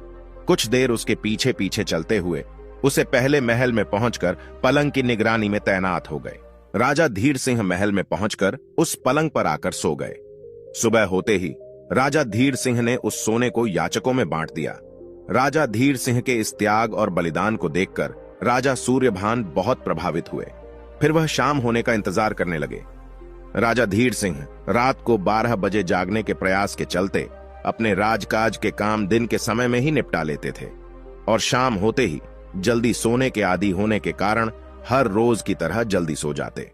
कुछ देर उसके पीछे पीछे चलते हुए उसे पहले महल में पहुंचकर पलंग की निगरानी में तैनात हो गए। राजा धीर सिंह महल में पहुंचकर उस पलंग पर आकर सो गए। सुबह होते ही राजा धीर सिंह ने उस सोने को याचकों में बांट दिया। राजा धीर सिंह के इस त्याग और बलिदान को देखकर राजा सूर्यभान बहुत प्रभावित हुए। फिर वह शाम होने का इंतजार करने लगे। राजा धीर सिंह रात को 12 बजे जागने के प्रयास के चलते अपने राजकाज के काम दिन के समय में ही निपटा लेते थे और शाम होते ही जल्दी सोने के आदी होने के कारण हर रोज की तरह जल्दी सो जाते।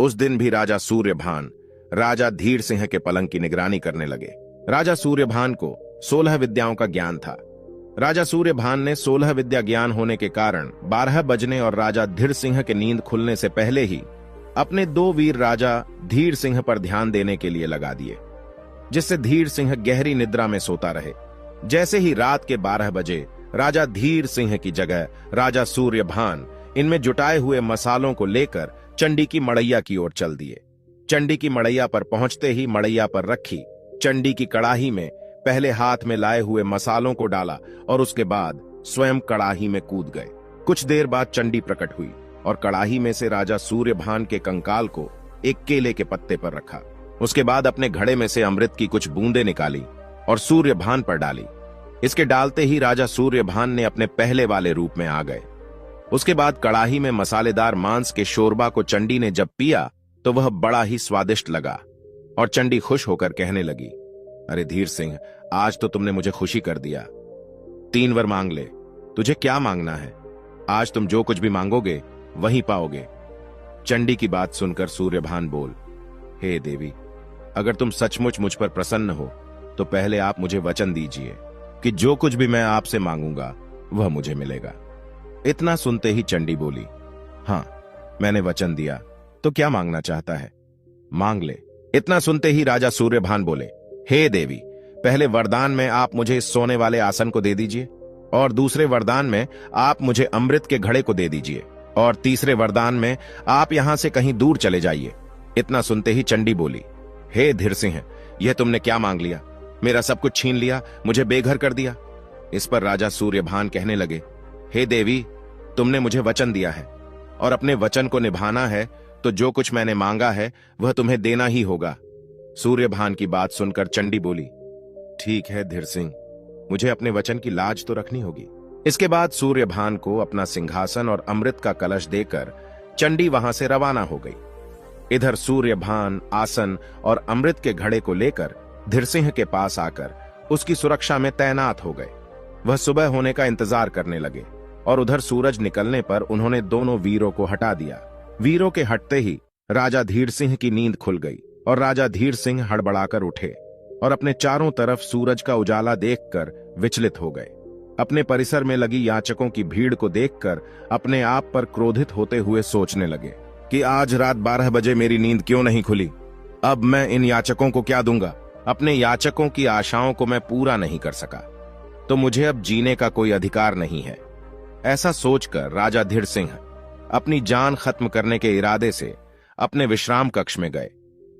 उस दिन भी राजा सूर्यभान राजा धीर सिंह के पलंग की निगरानी करने लगे। राजा सूर्यभान को 16 विद्याओं का ज्ञान था। राजा सूर्यभान ने 16 विद्या ज्ञान होने के कारण 12 बजने और राजा धीर सिंह के नींद खुलने से पहले ही अपने 2 वीर राजा धीर सिंह पर ध्यान देने के लिए लगा दिए, जिससे धीर सिंह गहरी निद्रा में सोता रहे। जैसे ही रात के 12 बजे राजा धीर सिंह की जगह राजा सूर्यभान इनमें जुटाए हुए मसालों को लेकर चंडी की मड़ैया की ओर चल दिए। चंडी की मड़ैया पर पहुंचते ही मड़ैया पर रखी चंडी की कड़ाही में पहले हाथ में लाए हुए मसालों को डाला और उसके बाद स्वयं कड़ाही में कूद गए। कुछ देर बाद चंडी प्रकट हुई और कड़ाही में से राजा सूर्यभान के कंकाल को एक केले के पत्ते पर रखा। उसके बाद अपने घड़े में से अमृत की कुछ बूंदें निकाली और सूर्यभान पर डाली। इसके डालते ही राजा सूर्यभान ने अपने पहले वाले रूप में आ गए। उसके बाद कड़ाही में मसालेदार मांस के शोरबा को चंडी ने जब पिया तो वह बड़ा ही स्वादिष्ट लगा और चंडी खुश होकर कहने लगी, अरे धीर सिंह, आज तो तुमने मुझे खुशी कर दिया। 3 वर मांग ले, तुझे क्या मांगना है? आज तुम जो कुछ भी मांगोगे वही पाओगे। चंडी की बात सुनकर सूर्यभान बोल, हे देवी, अगर तुम सचमुच मुझ पर प्रसन्न हो तो पहले आप मुझे वचन दीजिए कि जो कुछ भी मैं आपसे मांगूंगा वह मुझे मिलेगा। इतना सुनते ही चंडी बोली, हाँ, मैंने वचन दिया, तो क्या मांगना चाहता है? मांग ले। इतना सुनते ही राजा सूर्यभान बोले, हे देवी, पहले वरदान में आप मुझे इस सोने वाले आसन को दे दीजिए और दूसरे वरदान में आप मुझे अमृत के घड़े को दे दीजिए और तीसरे वरदान में आप यहां से कहीं दूर चले जाइए। इतना सुनते ही चंडी बोली, हे धीर सिंह, यह तुमने क्या मांग लिया? मेरा सब कुछ छीन लिया, मुझे बेघर कर दिया। इस पर राजा सूर्यभान कहने लगे, हे देवी, तुमने मुझे वचन दिया है और अपने वचन को निभाना है, तो जो कुछ मैंने मांगा है वह तुम्हें देना ही होगा। सूर्यभान की बात सुनकर चंडी बोली, ठीक है धीर सिंह, मुझे अपने वचन की लाज तो रखनी होगी। इसके बाद सूर्यभान को अपना सिंहासन और अमृत का कलश देकर चंडी वहां से रवाना हो गई। इधर सूर्यभान आसन और अमृत के घड़े को लेकर धीरसिंह के पास आकर उसकी सुरक्षा में तैनात हो गए। वह सुबह होने का इंतजार करने लगे और उधर सूरज निकलने पर उन्होंने दोनों वीरों को हटा दिया। वीरों के हटते ही राजा धीर सिंह की नींद खुल गई और राजा धीर सिंह हड़बड़ाकर उठे और अपने चारों तरफ सूरज का उजाला देखकर विचलित हो गए। अपने परिसर में लगी याचकों की भीड़ को देखकर अपने आप पर क्रोधित होते हुए सोचने लगे कि आज रात 12 बजे मेरी नींद क्यों नहीं खुली। अब मैं इन याचकों को क्या दूंगा। अपने याचकों की आशाओं को मैं पूरा नहीं कर सका तो मुझे अब जीने का कोई अधिकार नहीं है। ऐसा सोचकर राजा धीर सिंह अपनी जान खत्म करने के इरादे से अपने विश्राम कक्ष में गए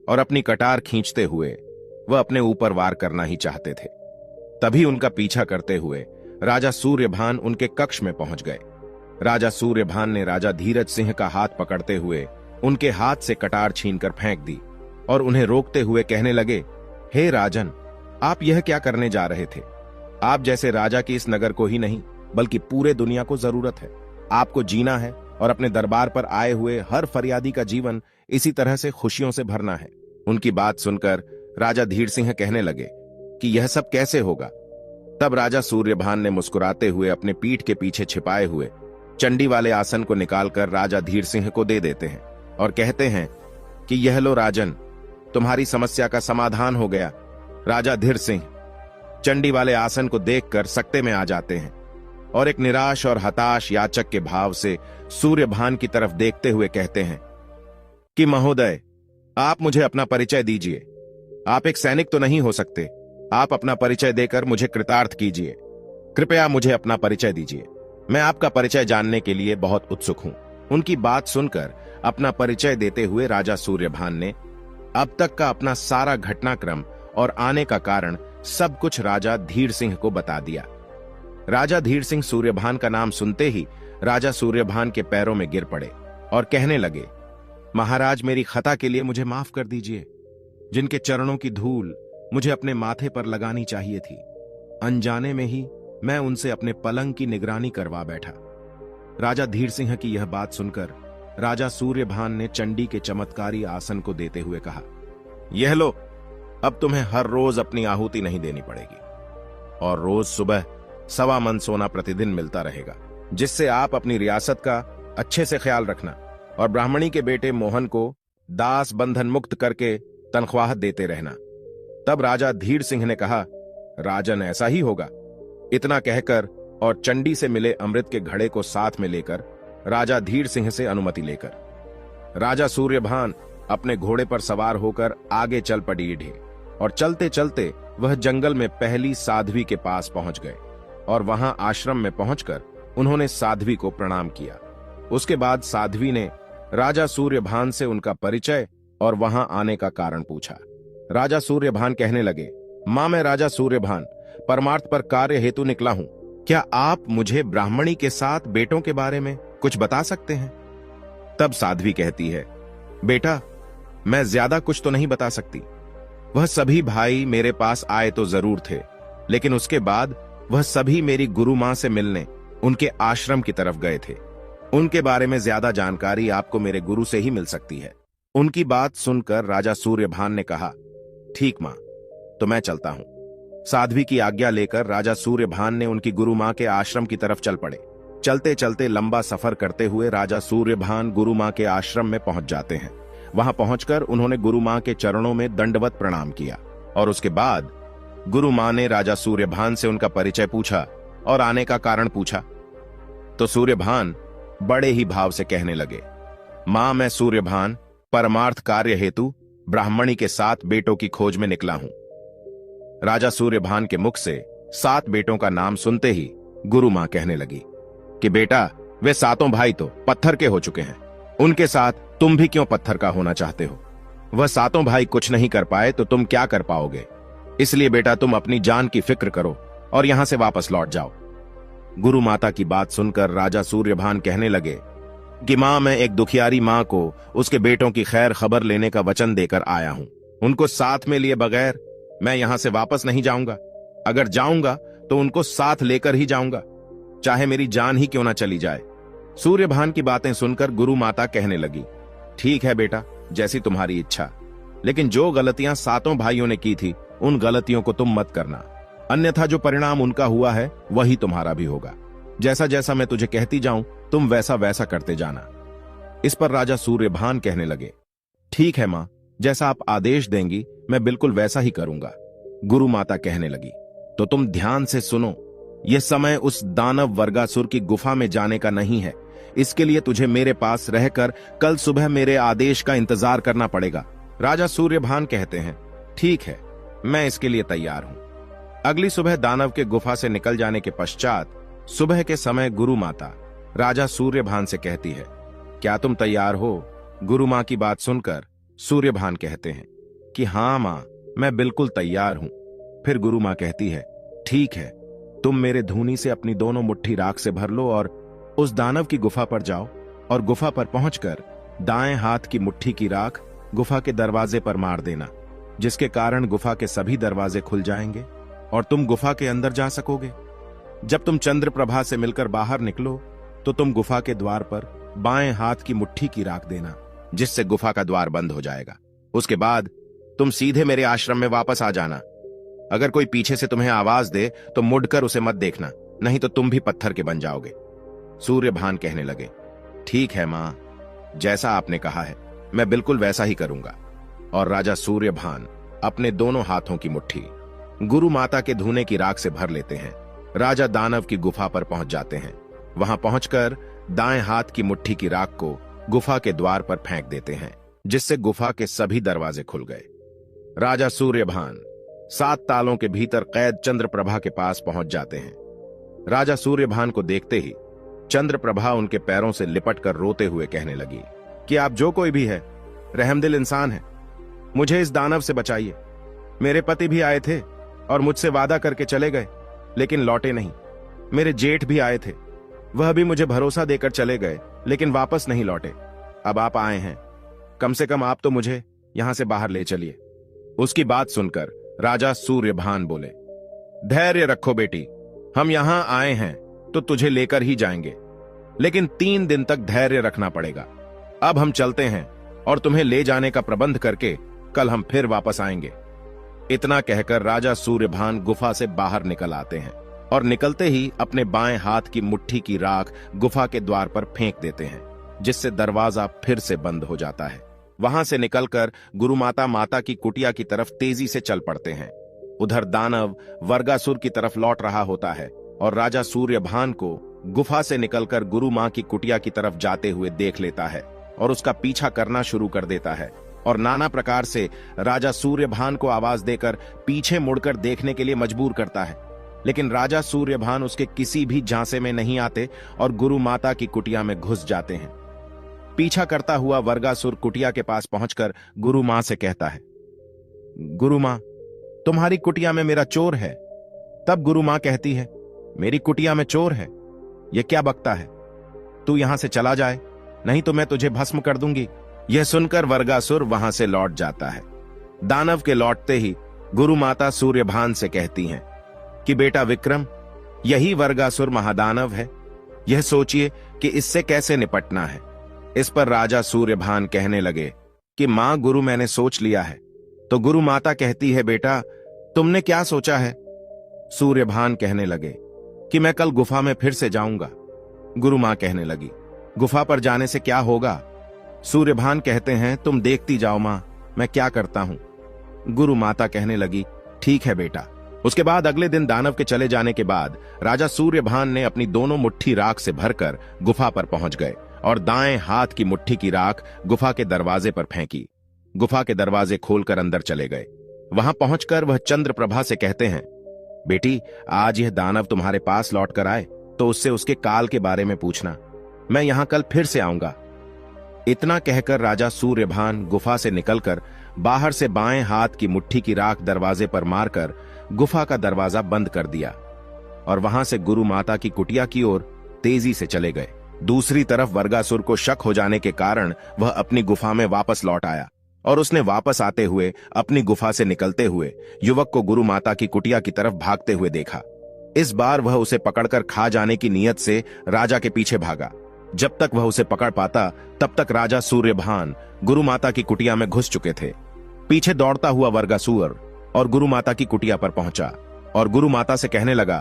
और अपनी कटार खींचते हुए वह अपने ऊपर वार करना ही चाहते थे। तभी उनका पीछा करते हुए राजा सूर्यभान उनके कक्ष में पहुंच गए। राजा सूर्यभान ने राजा धीरज सिंह का हाथ पकड़ते हुए उनके हाथ से कटार छीनकर फेंक दी और उन्हें रोकते हुए कहने लगे, हे राजन, आप यह क्या करने जा रहे थे। आप जैसे राजा की इस नगर को ही नहीं बल्कि पूरे दुनिया को जरूरत है। आपको जीना है और अपने दरबार पर आए हुए हर फरियादी का जीवन इसी तरह से खुशियों से भरना है। उनकी बात सुनकर राजा धीर सिंह कहने लगे कि यह सब कैसे होगा। तब राजा सूर्यभान ने मुस्कुराते हुए अपने पीठ के पीछे छिपाए हुए चंडी वाले आसन को निकालकर राजा धीर सिंह को दे देते हैं और कहते हैं कि यह लो राजन, तुम्हारी समस्या का समाधान हो गया। राजा धीर सिंह चंडी वाले आसन को देखकर सकते में आ जाते हैं और एक निराश और हताश याचक के भाव से सूर्यभान की तरफ देखते हुए कहते हैं कि महोदय, आप मुझे अपना परिचय दीजिए। आप एक सैनिक तो नहीं हो सकते। आप अपना परिचय देकर मुझे कृतार्थ कीजिए। कृपया मुझे अपना परिचय दीजिए। मैं आपका परिचय जानने के लिए बहुत उत्सुक हूं। उनकी बात सुनकर अपना परिचय देते हुए राजा सूर्यभान ने अब तक का अपना सारा घटनाक्रम और आने का कारण सब कुछ राजा धीर सिंह को बता दिया। राजा धीर सिंह सूर्यभान का नाम सुनते ही राजा सूर्यभान के पैरों में गिर पड़े और कहने लगे, महाराज, मेरी खता के लिए मुझे माफ कर दीजिए। जिनके चरणों की धूल मुझे अपने माथे पर लगानी चाहिए थी, अनजाने में ही मैं उनसे अपने पलंग की निगरानी करवा बैठा। राजा धीर सिंह की यह बात सुनकर राजा सूर्यभान ने चंडी के चमत्कारी आसन को देते हुए कहा, यह लो, अब तुम्हें हर रोज अपनी आहुति नहीं देनी पड़ेगी और रोज सुबह 1.25 मन सोना प्रतिदिन मिलता रहेगा, जिससे आप अपनी रियासत का अच्छे से ख्याल रखना और ब्राह्मणी के बेटे मोहन को दास बंधन मुक्त करके तनख्वाह देते रहना। तब राजा धीर सिंह ने कहा, राजन, ऐसा ही होगा। इतना कहकर और चंडी से मिले अमृत के घड़े को साथ में लेकर राजा धीर सिंह से अनुमति लेकर राजा सूर्यभान अपने घोड़े पर सवार होकर आगे चल पड़े और चलते चलते वह जंगल में पहली साध्वी के पास पहुंच गए और वहां आश्रम में पहुंचकर उन्होंने साध्वी को प्रणाम किया। उसके बाद साध्वी ने राजा सूर्यभान से उनका परिचय और वहां आने का कारण पूछा। राजा सूर्यभान कहने लगे, मां, मैं राजा सूर्यभान परमार्थ पर कार्य हेतु निकला हूं। क्या आप मुझे ब्राह्मणी के 7 बेटों के बारे में कुछ बता सकते हैं। तब साध्वी कहती है, बेटा, मैं ज्यादा कुछ तो नहीं बता सकती। वह सभी भाई मेरे पास आए तो जरूर थे, लेकिन उसके बाद वह सभी मेरी गुरु मां से मिलने उनके आश्रम की तरफ गए थे। उनके बारे में ज्यादा जानकारी आपको मेरे गुरु से ही मिल सकती है। उनकी बात सुनकर राजा सूर्यभान ने कहा, ठीक मां, तो मैं चलता हूं। साध्वी की आज्ञा लेकर राजा सूर्यभान ने उनकी गुरु मां के आश्रम की तरफ चल पड़े। चलते चलते लंबा सफर करते हुए राजा सूर्यभान गुरु मां के आश्रम में पहुंच जाते हैं। वहां पहुंचकर उन्होंने गुरु मां के चरणों में दंडवत प्रणाम किया और उसके बाद गुरु मां ने राजा सूर्यभान से उनका परिचय पूछा और आने का कारण पूछा। तो सूर्यभान बड़े ही भाव से कहने लगे, मां, मैं सूर्यभान परमार्थ कार्य हेतु ब्राह्मणी के 7 बेटों की खोज में निकला हूं। राजा सूर्यभान के मुख से 7 बेटों का नाम सुनते ही गुरु मां कहने लगी कि बेटा, वे 7 भाई तो पत्थर के हो चुके हैं, उनके साथ तुम भी क्यों पत्थर का होना चाहते हो। वह 7 भाई कुछ नहीं कर पाए तो तुम क्या कर पाओगे। इसलिए बेटा, तुम अपनी जान की फिक्र करो और यहां से वापस लौट जाओ। गुरु माता की बात सुनकर राजा सूर्यभान कहने लगे कि मां, मैं एक दुखियारी मां को उसके बेटों की खैर खबर लेने का वचन देकर आया हूं। उनको साथ में लिए बगैर मैं यहां से वापस नहीं जाऊंगा। अगर जाऊंगा तो उनको साथ लेकर ही जाऊंगा, चाहे मेरी जान ही क्यों ना चली जाए। सूर्यभान की बातें सुनकर गुरु माता कहने लगी, ठीक है बेटा, जैसी तुम्हारी इच्छा, लेकिन जो गलतियां सातों भाइयों ने की थी उन गलतियों को तुम मत करना, अन्यथा जो परिणाम उनका हुआ है वही तुम्हारा भी होगा। जैसा जैसा मैं तुझे कहती जाऊं तुम वैसा वैसा करते जाना। इस पर राजा सूर्यभान कहने लगे, ठीक है मां, जैसा आप आदेश देंगी मैं बिल्कुल वैसा ही करूंगा। गुरु माता कहने लगी, तो तुम ध्यान से सुनो, यह समय उस दानव वर्गासुर की गुफा में जाने का नहीं है। इसके लिए तुझे मेरे पास रहकर कल सुबह मेरे आदेश का इंतजार करना पड़ेगा। राजा सूर्यभान कहते हैं, ठीक है, मैं इसके लिए तैयार हूं। अगली सुबह दानव के गुफा से निकल जाने के पश्चात सुबह के समय गुरु माता राजा सूर्यभान से कहती है, क्या तुम तैयार हो? गुरु मां की बात सुनकर सूर्यभान कहते हैं कि हां मां, मैं बिल्कुल तैयार हूं। फिर गुरु मां कहती है, ठीक है, तुम मेरे धूनी से अपनी दोनों मुट्ठी राख से भर लो और उस दानव की गुफा पर जाओ और गुफा पर पहुंचकर दाएं हाथ की मुट्ठी की राख गुफा के दरवाजे पर मार देना, जिसके कारण गुफा के सभी दरवाजे खुल जाएंगे और तुम गुफा के अंदर जा सकोगे। जब तुम चंद्र प्रभा से मिलकर बाहर निकलो तो तुम गुफा के द्वार पर बाएं हाथ की मुट्ठी की राख देना, जिससे गुफा का द्वार बंद हो जाएगा। उसके बाद तुम सीधे मेरे आश्रम में वापस आ जाना। अगर कोई पीछे से तुम्हें आवाज दे तो मुड़कर उसे मत देखना, नहीं तो तुम भी पत्थर के बन जाओगे। सूर्यभान कहने लगे, ठीक है मां, जैसा आपने कहा है मैं बिल्कुल वैसा ही करूंगा। और राजा सूर्यभान अपने दोनों हाथों की मुट्ठी गुरु माता के धूने की राख से भर लेते हैं। राजा दानव की गुफा पर पहुंच जाते हैं। वहां पहुंचकर दाएं हाथ की मुट्ठी की राख को गुफा के द्वार पर फेंक देते हैं, जिससे गुफा के सभी दरवाजे खुल गए। राजा सूर्यभान 7 तालों के भीतर कैद चंद्रप्रभा के पास पहुंच जाते हैं। राजा सूर्यभान को देखते ही चंद्रप्रभा उनके पैरों से लिपट कर रोते हुए कहने लगी कि आप जो कोई भी है, रहमदिल इंसान है, मुझे इस दानव से बचाइए। मेरे पति भी आए थे और मुझसे वादा करके चले गए, लेकिन लौटे नहीं। मेरे जेठ भी आए थे, वह भी मुझे भरोसा देकर चले गए, लेकिन वापस नहीं लौटे। अब आप आए हैं, कम से कम आप तो मुझे यहां से बाहर ले चलिए। उसकी बात सुनकर राजा सूर्यभान बोले, धैर्य रखो बेटी, हम यहां आए हैं तो तुझे लेकर ही जाएंगे, लेकिन 3 दिन तक धैर्य रखना पड़ेगा। अब हम चलते हैं और तुम्हें ले जाने का प्रबंध करके कल हम फिर वापस आएंगे। इतना कहकर राजा सूर्यभान गुफा से बाहर निकल आते हैं और निकलते ही अपने बाएं हाथ की मुट्ठी की राख गुफा के द्वार पर फेंक देते हैं, जिससे दरवाजा फिर से बंद हो जाता है। वहां से निकलकर गुरु माता की कुटिया की तरफ तेजी से चल पड़ते हैं। उधर दानव वर्गासुर की तरफ लौट रहा होता है और राजा सूर्यभान को गुफा से निकलकर गुरु मां की कुटिया की तरफ जाते हुए देख लेता है और उसका पीछा करना शुरू कर देता है और नाना प्रकार से राजा सूर्यभान को आवाज देकर पीछे मुड़कर देखने के लिए मजबूर करता है, लेकिन राजा सूर्यभान उसके किसी भी झांसे में नहीं आते और गुरु माता की कुटिया में घुस जाते हैं। पीछा करता हुआ वर्गासुर कुटिया के पास पहुंचकर गुरु मां से कहता है, गुरु मां, तुम्हारी कुटिया में मेरा चोर है। तब गुरु मां कहती है, मेरी कुटिया में चोर है, यह क्या बकता है? तू यहां से चला जाए, नहीं तो मैं तुझे भस्म कर दूंगी। यह सुनकर वर्गासुर वहां से लौट जाता है। दानव के लौटते ही गुरु माता सूर्यभान से कहती हैं कि बेटा विक्रम, यही वर्गासुर महादानव है, यह सोचिए कि इससे कैसे निपटना है। इस पर राजा सूर्यभान कहने लगे कि मां गुरु, मैंने सोच लिया है। तो गुरु माता कहती है, बेटा तुमने क्या सोचा है? सूर्यभान कहने लगे कि मैं कल गुफा में फिर से जाऊंगा। गुरु मां कहने लगी, गुफा पर जाने से क्या होगा? सूर्यभान कहते हैं, तुम देखती जाओ मां, मैं क्या करता हूं। गुरु माता कहने लगी, ठीक है बेटा। उसके बाद अगले दिन दानव के चले जाने के बाद राजा सूर्यभान ने अपनी दोनों मुट्ठी राख से भरकर गुफा पर पहुंच गए और दाएं हाथ की मुट्ठी की राख गुफा के दरवाजे पर फेंकी। गुफा के दरवाजे खोलकर अंदर चले गए। वहां पहुंचकर वह चंद्रप्रभा से कहते हैं, बेटी आज यह दानव तुम्हारे पास लौट कर आए तो उससे उसके काल के बारे में पूछना, मैं यहां कल फिर से आऊंगा। इतना कहकर राजा सूर्यभान गुफा से निकलकर बाहर से बाएं हाथ की मुट्ठी की राख दरवाजे पर मारकर गुफा का दरवाजा बंद कर दिया। और वहां से गुरु माता की कुटिया की ओर तेजी से चले गए। दूसरी तरफ वर्गासुर को शक हो जाने के कारण वह अपनी गुफा में वापस लौट आया और उसने वापस आते हुए अपनी गुफा से निकलते हुए युवक को गुरु माता की कुटिया की तरफ भागते हुए देखा। इस बार वह उसे पकड़कर खा जाने की नीयत से राजा के पीछे भागा। जब तक वह उसे पकड़ पाता तब तक राजा सूर्यभान गुरु माता की कुटिया में घुस चुके थे। पीछे दौड़ता हुआ वर्गासुर और गुरु माता की कुटिया पर पहुंचा और गुरु माता से कहने लगा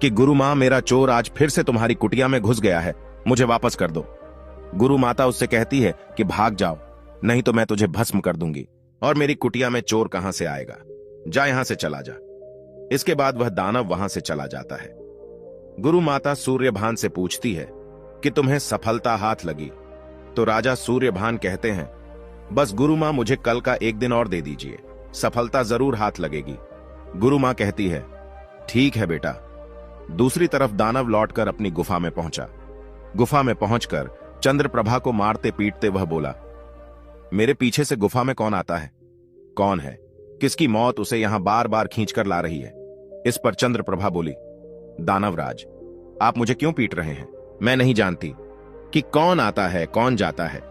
कि गुरु मां, मेरा चोर आज फिर से तुम्हारी कुटिया में घुस गया है, मुझे वापस कर दो। गुरु माता उससे कहती है कि भाग जाओ, नहीं तो मैं तुझे भस्म कर दूंगी और मेरी कुटिया में चोर कहां से आएगा, जा यहां से चला जा। इसके बाद वह दानव वहां से चला जाता है। गुरु माता सूर्यभान से पूछती है कि तुम्हें सफलता हाथ लगी? तो राजा सूर्यभान कहते हैं, बस गुरु मां, मुझे कल का एक दिन और दे दीजिए, सफलता जरूर हाथ लगेगी। गुरु मां कहती है, ठीक है बेटा। दूसरी तरफ दानव लौटकर अपनी गुफा में पहुंचा। गुफा में पहुंचकर चंद्रप्रभा को मारते पीटते वह बोला, मेरे पीछे से गुफा में कौन आता है? कौन है? किसकी मौत उसे यहां बार बार खींचकर ला रही है? इस पर चंद्रप्रभा बोली, दानवराज, आप मुझे क्यों पीट रहे हैं? मैं नहीं जानती कि कौन आता है कौन जाता है।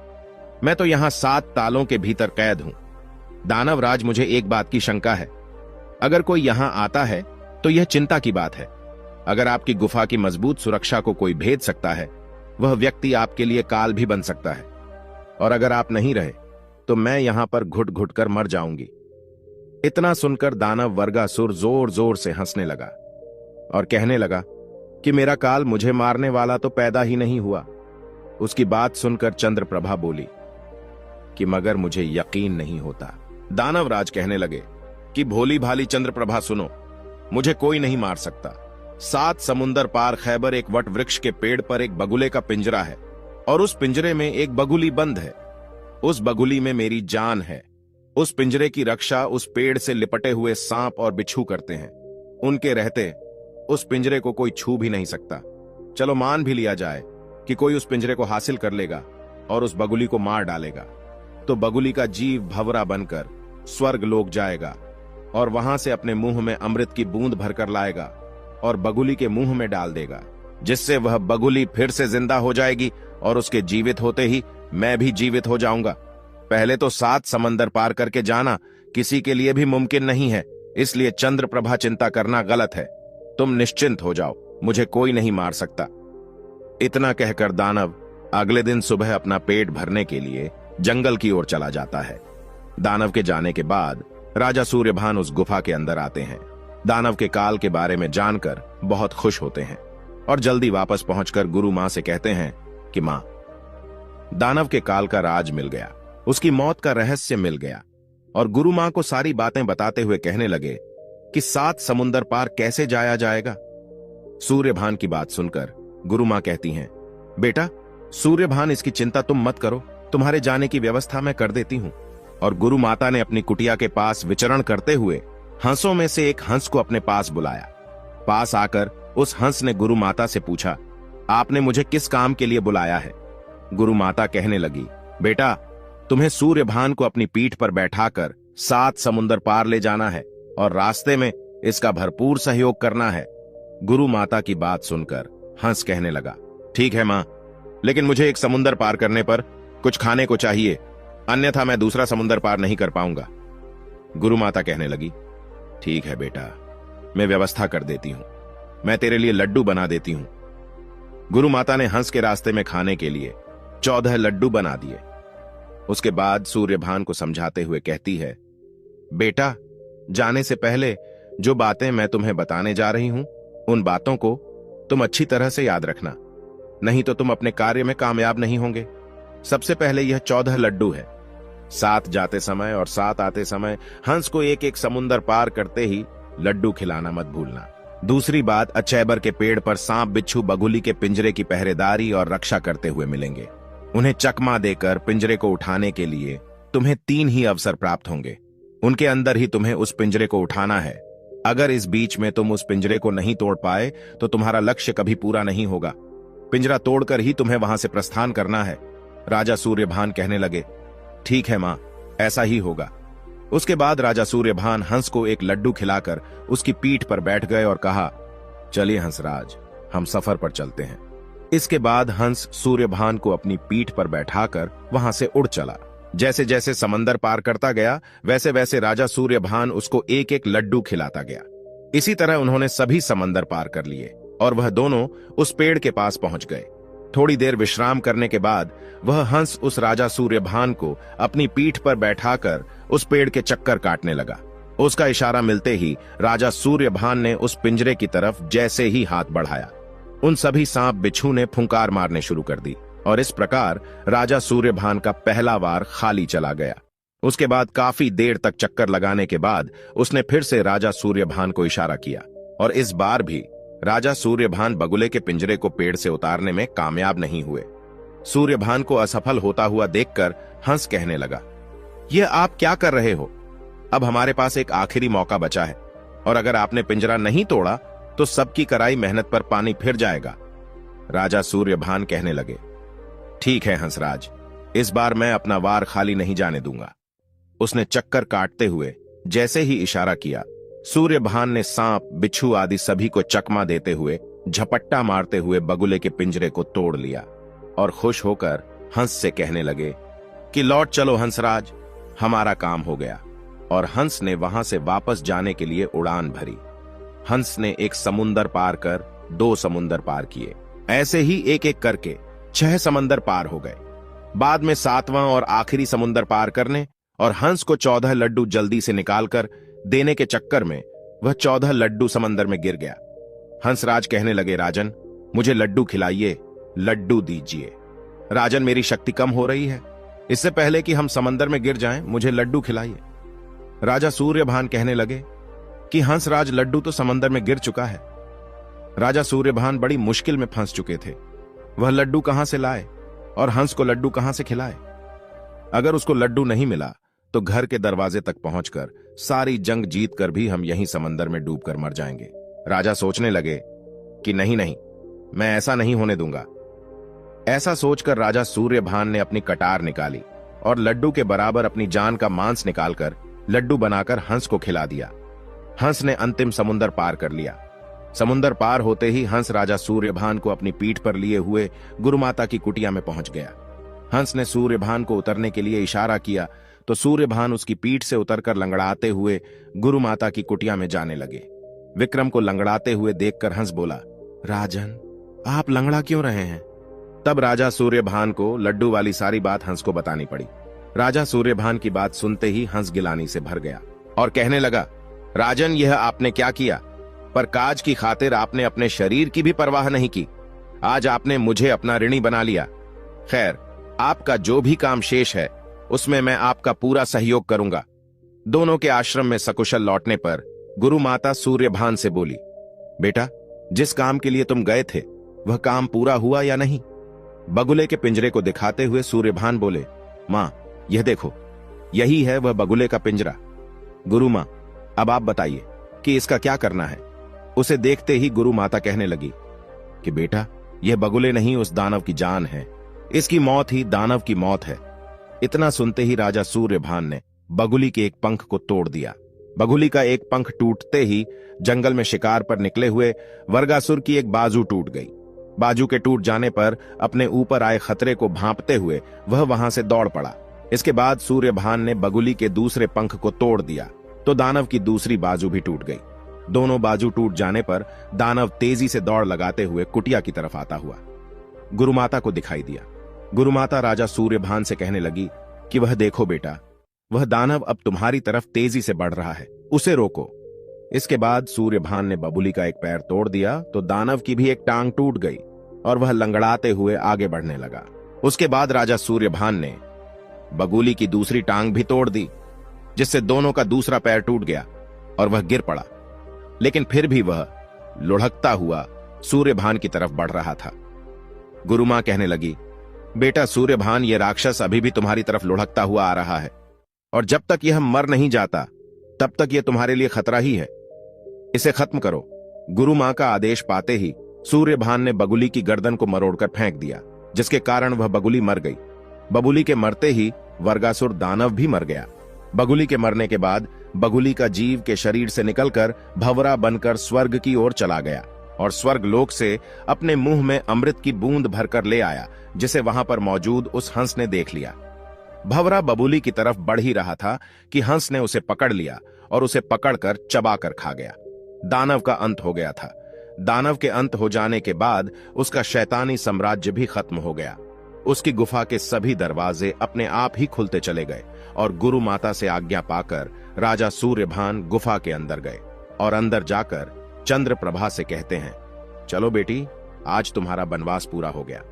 मैं तो यहां 7 तालों के भीतर कैद हूं। दानवराज, मुझे एक बात की शंका है। अगर कोई यहां आता है तो यह चिंता की बात है। अगर आपकी गुफा की मजबूत सुरक्षा को कोई भेद सकता है, वह व्यक्ति आपके लिए काल भी बन सकता है। और अगर आप नहीं रहे तो मैं यहां पर घुट घुट कर मर जाऊंगी। इतना सुनकर दानव वर्गासुर जोर जोर से हंसने लगा और कहने लगा कि मेरा काल मुझे मारने वाला तो पैदा ही नहीं हुआ। उसकी बात सुनकर चंद्रप्रभा बोली कि मगर मुझे यकीन नहीं होता। दानवराज कहने लगे कि भोली भाली चंद्रप्रभा, सुनो, मुझे कोई नहीं मार सकता। 7 समुंदर पार खैबर एक वट वृक्ष के पेड़ पर एक बगुले का पिंजरा है और उस पिंजरे में एक बगुली बंद है। उस बगुली में मेरी जान है। उस पिंजरे की रक्षा उस पेड़ से लिपटे हुए सांप और बिच्छू करते हैं। उनके रहते उस पिंजरे को कोई छू भी नहीं सकता। चलो मान भी लिया जाए कि कोई उस पिंजरे को हासिल कर लेगा और उस बगुली को मार डालेगा, तो बगुली का जीव भंवरा बनकर स्वर्ग लोक जाएगा और वहां से अपने मुंह में अमृत की बूंद भरकर लाएगा और बगुली के मुंह में डाल देगा, जिससे वह बगुली फिर से जिंदा हो जाएगी और उसके जीवित होते ही मैं भी जीवित हो जाऊंगा। पहले तो 7 समंदर पार करके जाना किसी के लिए भी मुमकिन नहीं है, इसलिए चंद्रप्रभा चिंता करना गलत है। तुम निश्चिंत हो जाओ, मुझे कोई नहीं मार सकता। इतना कहकर दानव अगले दिन सुबह अपना पेट भरने के लिए जंगल की ओर चला जाता है। दानव के जाने के बाद राजा सूर्यभान उस गुफा के अंदर आते हैं। दानव के काल के बारे में जानकर बहुत खुश होते हैं और जल्दी वापस पहुंचकर गुरु मां से कहते हैं कि मां, दानव के काल का राज मिल गया, उसकी मौत का रहस्य मिल गया। और गुरु मां को सारी बातें बताते हुए कहने लगे कि 7 समुंदर पार कैसे जाया जाएगा। सूर्यभान की बात सुनकर गुरु मां कहती हैं, बेटा सूर्यभान, इसकी चिंता तुम मत करो, तुम्हारे जाने की व्यवस्था मैं कर देती हूं। और गुरु माता ने अपनी कुटिया के पास विचरण करते हुए हंसों में से एक हंस को अपने पास बुलाया। पास आकर उस हंस ने गुरु माता से पूछा, आपने मुझे किस काम के लिए बुलाया है? गुरु माता कहने लगी, बेटा तुम्हें सूर्यभान को अपनी पीठ पर बैठाकर 7 समुंदर पार ले जाना है और रास्ते में इसका भरपूर सहयोग करना है। गुरु माता की बात सुनकर हंस कहने लगा, ठीक है मां, लेकिन मुझे एक समुंदर पार करने पर कुछ खाने को चाहिए, अन्यथा मैं दूसरा समुंदर पार नहीं कर पाऊंगा। गुरु माता कहने लगी, ठीक है बेटा, मैं व्यवस्था कर देती हूं, मैं तेरे लिए लड्डू बना देती हूं। गुरु माता ने हंस के रास्ते में खाने के लिए 14 लड्डू बना दिए। उसके बाद सूर्यभान को समझाते हुए कहती है, बेटा जाने से पहले जो बातें मैं तुम्हें बताने जा रही हूं, उन बातों को तुम अच्छी तरह से याद रखना, नहीं तो तुम अपने कार्य में कामयाब नहीं होंगे। सबसे पहले यह 14 लड्डू है। 7 जाते समय और 7 आते समय हंस को एक एक समुंदर पार करते ही लड्डू खिलाना मत भूलना। दूसरी बात, अचैबर के पेड़ पर सांप बिच्छू बगुली के पिंजरे की पहरेदारी और रक्षा करते हुए मिलेंगे। उन्हें चकमा देकर पिंजरे को उठाने के लिए तुम्हें 3 ही अवसर प्राप्त होंगे। उनके अंदर ही तुम्हें उस पिंजरे को उठाना है। अगर इस बीच में तुम उस पिंजरे को नहीं तोड़ पाए तो तुम्हारा लक्ष्य कभी पूरा नहीं होगा। पिंजरा तोड़कर ही तुम्हें वहां से प्रस्थान करना है। राजा सूर्यभान कहने लगे, ठीक है मां, ऐसा ही होगा। उसके बाद राजा सूर्यभान हंस को एक लड्डू खिलाकर उसकी पीठ पर बैठ गए और कहा चलिए हंसराज, हम सफर पर चलते हैं। इसके बाद हंस सूर्यभान को अपनी पीठ पर बैठाकर वहां से उड़ चला। जैसे जैसे समंदर पार करता गया, वैसे वैसे राजा सूर्यभान उसको एक एक लड्डू खिलाता गया। इसी तरह उन्होंने सभी समंदर पार कर लिए और वह दोनों उस पेड़ के पास पहुंच गए। थोड़ी देर विश्राम करने के बाद वह हंस उस राजा सूर्यभान को अपनी पीठ पर बैठाकर उस पेड़ के चक्कर काटने लगा। उसका इशारा मिलते ही राजा सूर्यभान ने उस पिंजरे की तरफ जैसे ही हाथ बढ़ाया, उन सभी सांप बिच्छू ने फुंकार मारने शुरू कर दी और इस प्रकार राजा सूर्यभान का पहला वार खाली चला गया। उसके बाद काफी देर तक चक्कर लगाने के बाद उसने फिर से राजा सूर्यभान को इशारा किया और इस बार भी राजा सूर्यभान बगुले के पिंजरे को पेड़ से उतारने में कामयाब नहीं हुए। सूर्यभान को असफल होता हुआ देखकर हंस कहने लगा, यह आप क्या कर रहे हो? अब हमारे पास एक आखिरी मौका बचा है और अगर आपने पिंजरा नहीं तोड़ा तो सबकी कराई मेहनत पर पानी फिर जाएगा। राजा सूर्यभान कहने लगे, ठीक है हंसराज, इस बार मैं अपना वार खाली नहीं जाने दूंगा। उसने चक्कर काटते हुए जैसे ही इशारा किया, सूर्यभान ने सांप बिच्छू आदि सभी को चकमा देते हुए झपट्टा मारते हुए बगुले के पिंजरे को तोड़ लिया और खुश होकर हंस से कहने लगे कि लौट चलो हंसराज, हमारा काम हो गया। और हंस ने वहां से वापस जाने के लिए उड़ान भरी। हंस ने एक समुंदर पार कर 2 समुंदर पार किए। ऐसे ही एक एक करके 6 समंदर पार हो गए। बाद में 7वां और आखिरी समुंदर पार करने और हंस को 14 लड्डू जल्दी से निकालकर देने के चक्कर में वह 14 लड्डू समंदर में गिर गया। हंसराज कहने लगे, राजन मुझे लड्डू खिलाइए, लड्डू दीजिए। राजन मेरी शक्ति कम हो रही है, इससे पहले कि हम समंदर में गिर जाएं, मुझे लड्डू खिलाइए। राजा सूर्यभान कहने लगे कि हंसराज लड्डू तो समंदर में गिर चुका है। राजा सूर्यभान बड़ी मुश्किल में फंस चुके थे। वह लड्डू कहां से लाए और हंस को लड्डू कहां से खिलाए? अगर उसको लड्डू नहीं मिला तो घर के दरवाजे तक पहुंचकर सारी जंग जीतकर भी हम यहीं समंदर में डूबकर मर जाएंगे। राजा सोचने लगे कि नहीं नहीं, मैं ऐसा नहीं होने दूंगा। ऐसा सोचकर राजा सूर्यभान ने अपनी कटार निकाली और लड्डू के बराबर अपनी जान का मांस निकालकर लड्डू बनाकर हंस को खिला दिया। हंस ने अंतिम समुंदर पार कर लिया। समुंदर पार होते ही हंस राजा सूर्यभान को अपनी पीठ पर लिए हुए गुरुमाता की कुटिया में पहुंच गया। हंस ने सूर्यभान को उतरने के लिए इशारा किया तो सूर्यभान उसकी पीठ से उतरकर लंगड़ाते हुए गुरुमाता की कुटिया में जाने लगे। विक्रम को लंगड़ाते हुए देखकर हंस बोला, राजन आप लंगड़ा क्यों रहे हैं? तब राजा सूर्यभान को लड्डू वाली सारी बात हंस को बतानी पड़ी। राजा सूर्यभान की बात सुनते ही हंस गिलानी से भर गया और कहने लगा, राजन यह आपने क्या किया? पर काज की खातिर आपने अपने शरीर की भी परवाह नहीं की। आज आपने मुझे अपना ऋणी बना लिया। खैर, आपका जो भी काम शेष है उसमें मैं आपका पूरा सहयोग करूंगा। दोनों के आश्रम में सकुशल लौटने पर गुरु माता सूर्यभान से बोली, बेटा जिस काम के लिए तुम गए थे वह काम पूरा हुआ या नहीं? बगुले के पिंजरे को दिखाते हुए सूर्यभान बोले, मां यह देखो, यही है वह बगुले का पिंजरा। गुरु मां अब आप बताइए कि इसका क्या करना है? उसे देखते ही गुरु माता कहने लगी कि बेटा यह बगुले नहीं, उस दानव की जान है। इसकी मौत ही दानव की मौत है। इतना सुनते ही राजा सूर्यभान ने बगुली के एक पंख को तोड़ दिया। बगुली का एक पंख टूटते ही जंगल में शिकार पर निकले हुए वर्गासुर की एक बाजू टूट गई। बाजू के टूट जाने पर अपने ऊपर आए खतरे को भांपते हुए वह वहां से दौड़ पड़ा। इसके बाद सूर्यभान ने बगुली के दूसरे पंख को तोड़ दिया तो दानव की दूसरी बाजू भी टूट गई। दोनों बाजू टूट जाने पर दानव तेजी से दौड़ लगाते हुए कुटिया की तरफ आता हुआ गुरुमाता को दिखाई दिया। गुरुमाता राजा सूर्यभान से कहने लगी कि वह देखो बेटा, वह दानव अब तुम्हारी तरफ तेजी से बढ़ रहा है, उसे रोको। इसके बाद सूर्यभान ने बगुली का एक पैर तोड़ दिया तो दानव की भी एक टांग टूट गई और वह लंगड़ाते हुए आगे बढ़ने लगा। उसके बाद राजा सूर्यभान ने बगुली की दूसरी टांग भी तोड़ दी, जिससे दोनों का दूसरा पैर टूट गया और वह गिर पड़ा। लेकिन फिर भी वह लुढ़कता हुआ सूर्यभान की तरफ बढ़ रहा था। गुरुमां कहने लगी, बेटा सूर्यभान, यह राक्षस अभी भी तुम्हारी तरफ लुढ़कता हुआ आ रहा है और जब तक यह मर नहीं जाता तब तक यह तुम्हारे लिए खतरा ही है। इसे खत्म करो। गुरुमां का आदेश पाते ही सूर्यभान ने बगुली की गर्दन को मरोड़कर फेंक दिया, जिसके कारण वह बगुली मर गई। बगुली के मरते ही वर्गासुर दानव भी मर गया। बगुली के मरने के बाद बगुली का जीव के शरीर से निकलकर भंवरा बनकर स्वर्ग की ओर चला गया और स्वर्गलोक से अपने मुंह में अमृत की बूंद भरकर ले आया, जिसे वहां पर मौजूद उस हंस ने देख लिया। भंवरा बबूली की तरफ बढ़ ही रहा था कि हंस ने उसे पकड़ लिया और उसे पकड़कर चबाकर खा गया। दानव का अंत हो गया था। दानव के अंत हो जाने के बाद उसका शैतानी साम्राज्य भी खत्म हो गया। उसकी गुफा के सभी दरवाजे अपने आप ही खुलते चले गए और गुरु माता से आज्ञा पाकर राजा सूर्यभान गुफा के अंदर गए और अंदर जाकर चंद्रप्रभा से कहते हैं, चलो बेटी, आज तुम्हारा वनवास पूरा हो गया।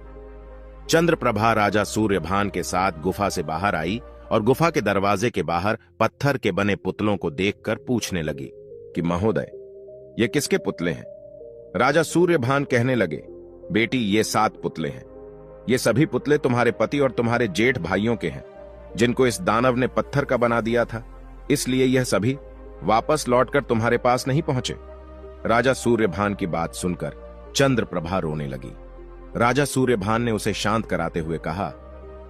चंद्रप्रभा राजा सूर्यभान के साथ गुफा से बाहर आई और गुफा के दरवाजे के बाहर पत्थर के बने पुतलों को देखकर पूछने लगी कि महोदय, ये किसके पुतले हैं? राजा सूर्यभान कहने लगे, बेटी, ये 7 पुतले हैं। ये सभी पुतले तुम्हारे पति और तुम्हारे जेठ भाइयों के हैं, जिनको इस दानव ने पत्थर का बना दिया था। इसलिए यह सभी वापस लौटकर तुम्हारे पास नहीं पहुंचे। राजा सूर्यभान की बात सुनकर चंद्रप्रभा रोने लगी। राजा सूर्यभान ने उसे शांत कराते हुए कहा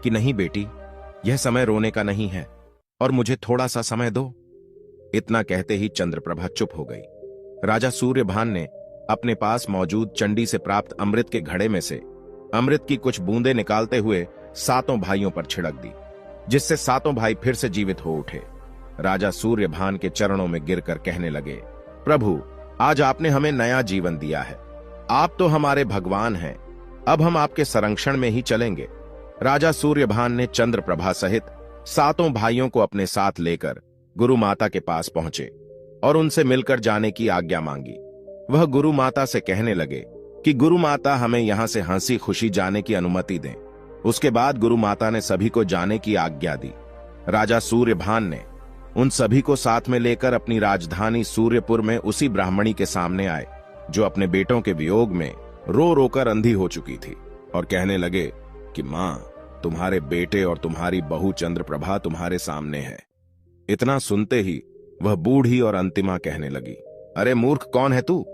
कि नहीं बेटी, यह समय रोने का नहीं है और मुझे थोड़ा सा समय दो। इतना कहते ही चंद्रप्रभा चुप हो गई। राजा सूर्यभान ने अपने पास मौजूद चंडी से प्राप्त अमृत के घड़े में से अमृत की कुछ बूंदें निकालते हुए 7 भाइयों पर छिड़क दी, जिससे 7 भाई फिर से जीवित हो उठे। राजा सूर्यभान के चरणों में गिरकर कहने लगे, प्रभु, आज आपने हमें नया जीवन दिया है। आप तो हमारे भगवान हैं। अब हम आपके संरक्षण में ही चलेंगे। राजा सूर्यभान ने चंद्रप्रभा सहित 7 भाइयों को अपने साथ लेकर गुरु माता के पास पहुंचे और उनसे मिलकर जाने की आज्ञा मांगी। वह गुरु माता से कहने लगे कि गुरु माता, हमें यहां से हंसी खुशी जाने की अनुमति दें। उसके बाद गुरु माता ने सभी को जाने की आज्ञा दी। राजा सूर्यभान ने उन सभी को साथ में लेकर अपनी राजधानी सूर्यपुर में उसी ब्राह्मणी के सामने आए, जो अपने बेटों के वियोग में रो रोकर अंधी हो चुकी थी, और कहने लगे कि मां, तुम्हारे बेटे और तुम्हारी बहू चंद्रप्रभा तुम्हारे सामने है। इतना सुनते ही वह बूढ़ी और अंतिमा कहने लगी, अरे मूर्ख, कौन है तू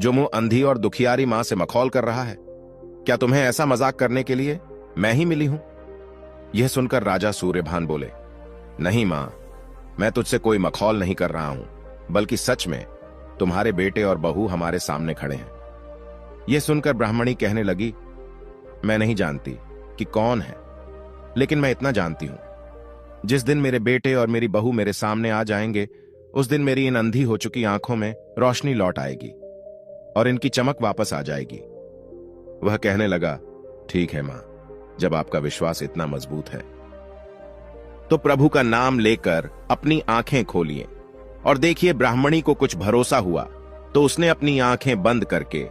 जो मुंह अंधी और दुखियारी मां से मखौल कर रहा है? क्या तुम्हें ऐसा मजाक करने के लिए मैं ही मिली हूं? यह सुनकर राजा सूर्यभान बोले, नहीं मां, मैं तुझसे कोई मखौल नहीं कर रहा हूं, बल्कि सच में तुम्हारे बेटे और बहू हमारे सामने खड़े हैं। यह सुनकर ब्राह्मणी कहने लगी, मैं नहीं जानती कि कौन है, लेकिन मैं इतना जानती हूं, जिस दिन मेरे बेटे और मेरी बहू मेरे सामने आ जाएंगे, उस दिन मेरी इन अंधी हो चुकी आंखों में रोशनी लौट आएगी और इनकी चमक वापस आ जाएगी। वह कहने लगा, ठीक है मां, जब आपका विश्वास इतना मजबूत है तो प्रभु का नाम लेकर अपनी आंखें खोलिए। और देखिए, ब्राह्मणी को कुछ भरोसा हुआ तो उसने अपनी आंखें बंद करके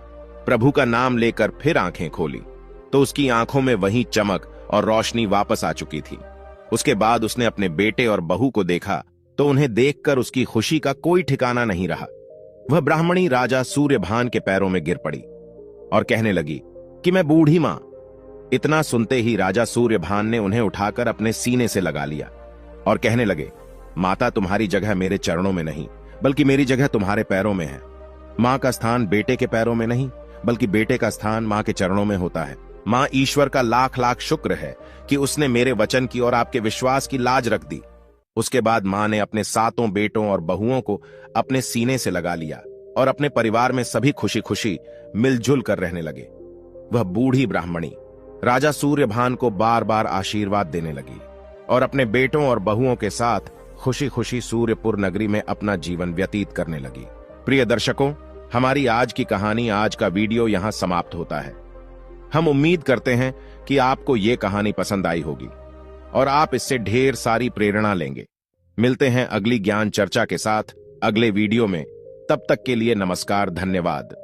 प्रभु का नाम लेकर फिर आंखें खोली, तो उसकी आंखों में वही चमक और रोशनी वापस आ चुकी थी। उसके बाद उसने अपने बेटे और बहू को देखा तो उन्हें देखकर उसकी खुशी का कोई ठिकाना नहीं रहा। वह ब्राह्मणी राजा सूर्यभान के पैरों में गिर पड़ी और कहने लगी कि मैं बूढ़ी मां। इतना सुनते ही राजा सूर्यभान ने उन्हें उठाकर अपने सीने से लगा लिया और कहने लगे, माता, तुम्हारी जगह मेरे चरणों में नहीं, बल्कि मेरी जगह तुम्हारे पैरों में है। मां का स्थान बेटे के पैरों में नहीं, बल्कि बेटे का स्थान मां के चरणों में होता है। मां, ईश्वर का लाख लाख शुक्र है कि उसने मेरे वचन की और आपके विश्वास की लाज रख दी। उसके बाद मां ने अपने 7 बेटों और बहुओं को अपने सीने से लगा लिया और अपने परिवार में सभी खुशी खुशी मिलजुल कर रहने लगे। वह बूढ़ी ब्राह्मणी राजा सूर्यभान को बार बार आशीर्वाद देने लगी और अपने बेटों और बहुओं के साथ खुशी खुशी सूर्यपुर नगरी में अपना जीवन व्यतीत करने लगी। प्रिय दर्शकों, हमारी आज की कहानी, आज का वीडियो यहां समाप्त होता है। हम उम्मीद करते हैं कि आपको ये कहानी पसंद आई होगी और आप इससे ढेर सारी प्रेरणा लेंगे। मिलते हैं अगली ज्ञान चर्चा के साथ अगले वीडियो में। तब तक के लिए नमस्कार, धन्यवाद।